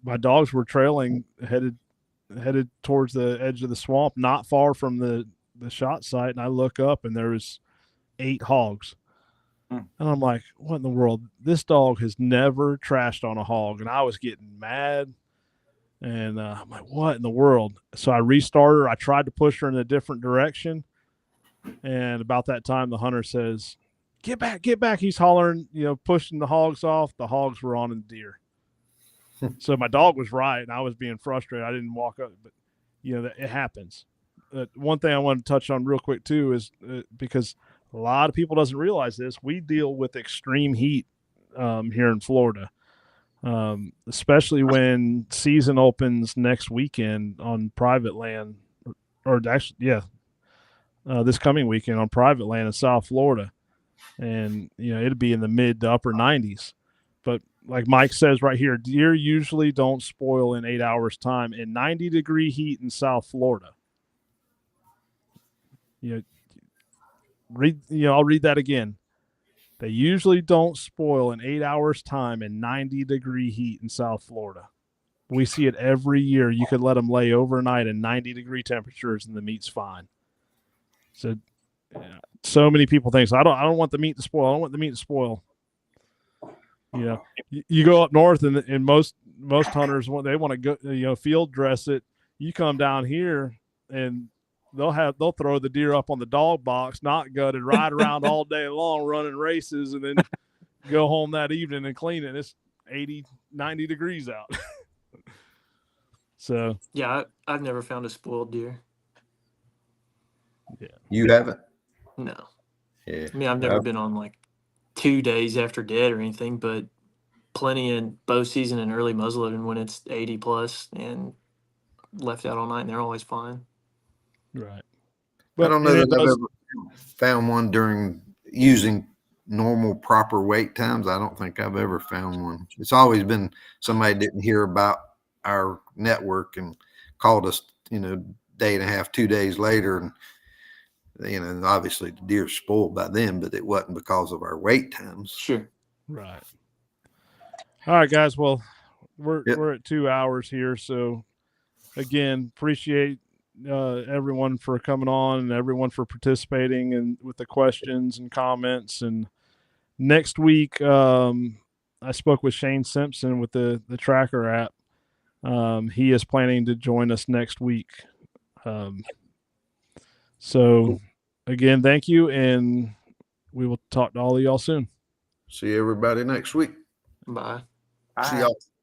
my dogs were trailing, headed towards the edge of the swamp, not far from the shot site, and I look up and there was 8 hogs. And I'm like, what in the world? This dog has never trashed on a hog, and I was getting mad. And I'm like, what in the world? So I restarted her. I tried to push her in a different direction. And about that time, the hunter says, get back, get back. He's hollering, pushing the hogs off. The hogs were on the deer. So my dog was right, and I was being frustrated. I didn't walk up, but, it happens. one thing I want to touch on real quick too is because a lot of people doesn't realize this, we deal with extreme heat here in Florida, especially when season opens next weekend on private land, or actually, this coming weekend on private land in South Florida, and it'd be in the mid to upper 90s. But like Mike says right here, deer usually don't spoil in 8 hours time in 90-degree heat in South Florida. I'll read that again. They usually don't spoil in 8 hours time in 90-degree heat in South Florida. We see it every year. You could let them lay overnight in 90-degree temperatures and the meat's fine. So many people think, I don't want the meat to spoil. I don't want the meat to spoil. You go up north and most hunters, they want to go, field dress it. You come down here and they'll throw the deer up on the dog box, not gutted, ride around all day long, running races, and then go home that evening and clean it. It's 80, 90 degrees out. So Yeah, I've never found a spoiled deer. Yeah. You haven't? No. Yeah. I mean, I've never been on like 2 days after dead or anything, but plenty in bow season and early muzzleloading when it's 80 plus and left out all night, and they're always fine. Right. I don't know that I've ever found one during using normal proper wait times. I don't think I've ever found one. It's always been somebody didn't hear about our network and called us, day and a half, 2 days later. And, obviously the deer spoiled by them, but it wasn't because of our wait times. Sure. Right. All right, guys. Well, we're at 2 hours here. So again, appreciate everyone for coming on and everyone for participating and with the questions and comments. And next week, I spoke with Shane Simpson with the Tracker app. He is planning to join us next week. So again, thank you. And we will talk to all of y'all soon. See everybody next week. Bye. See y'all.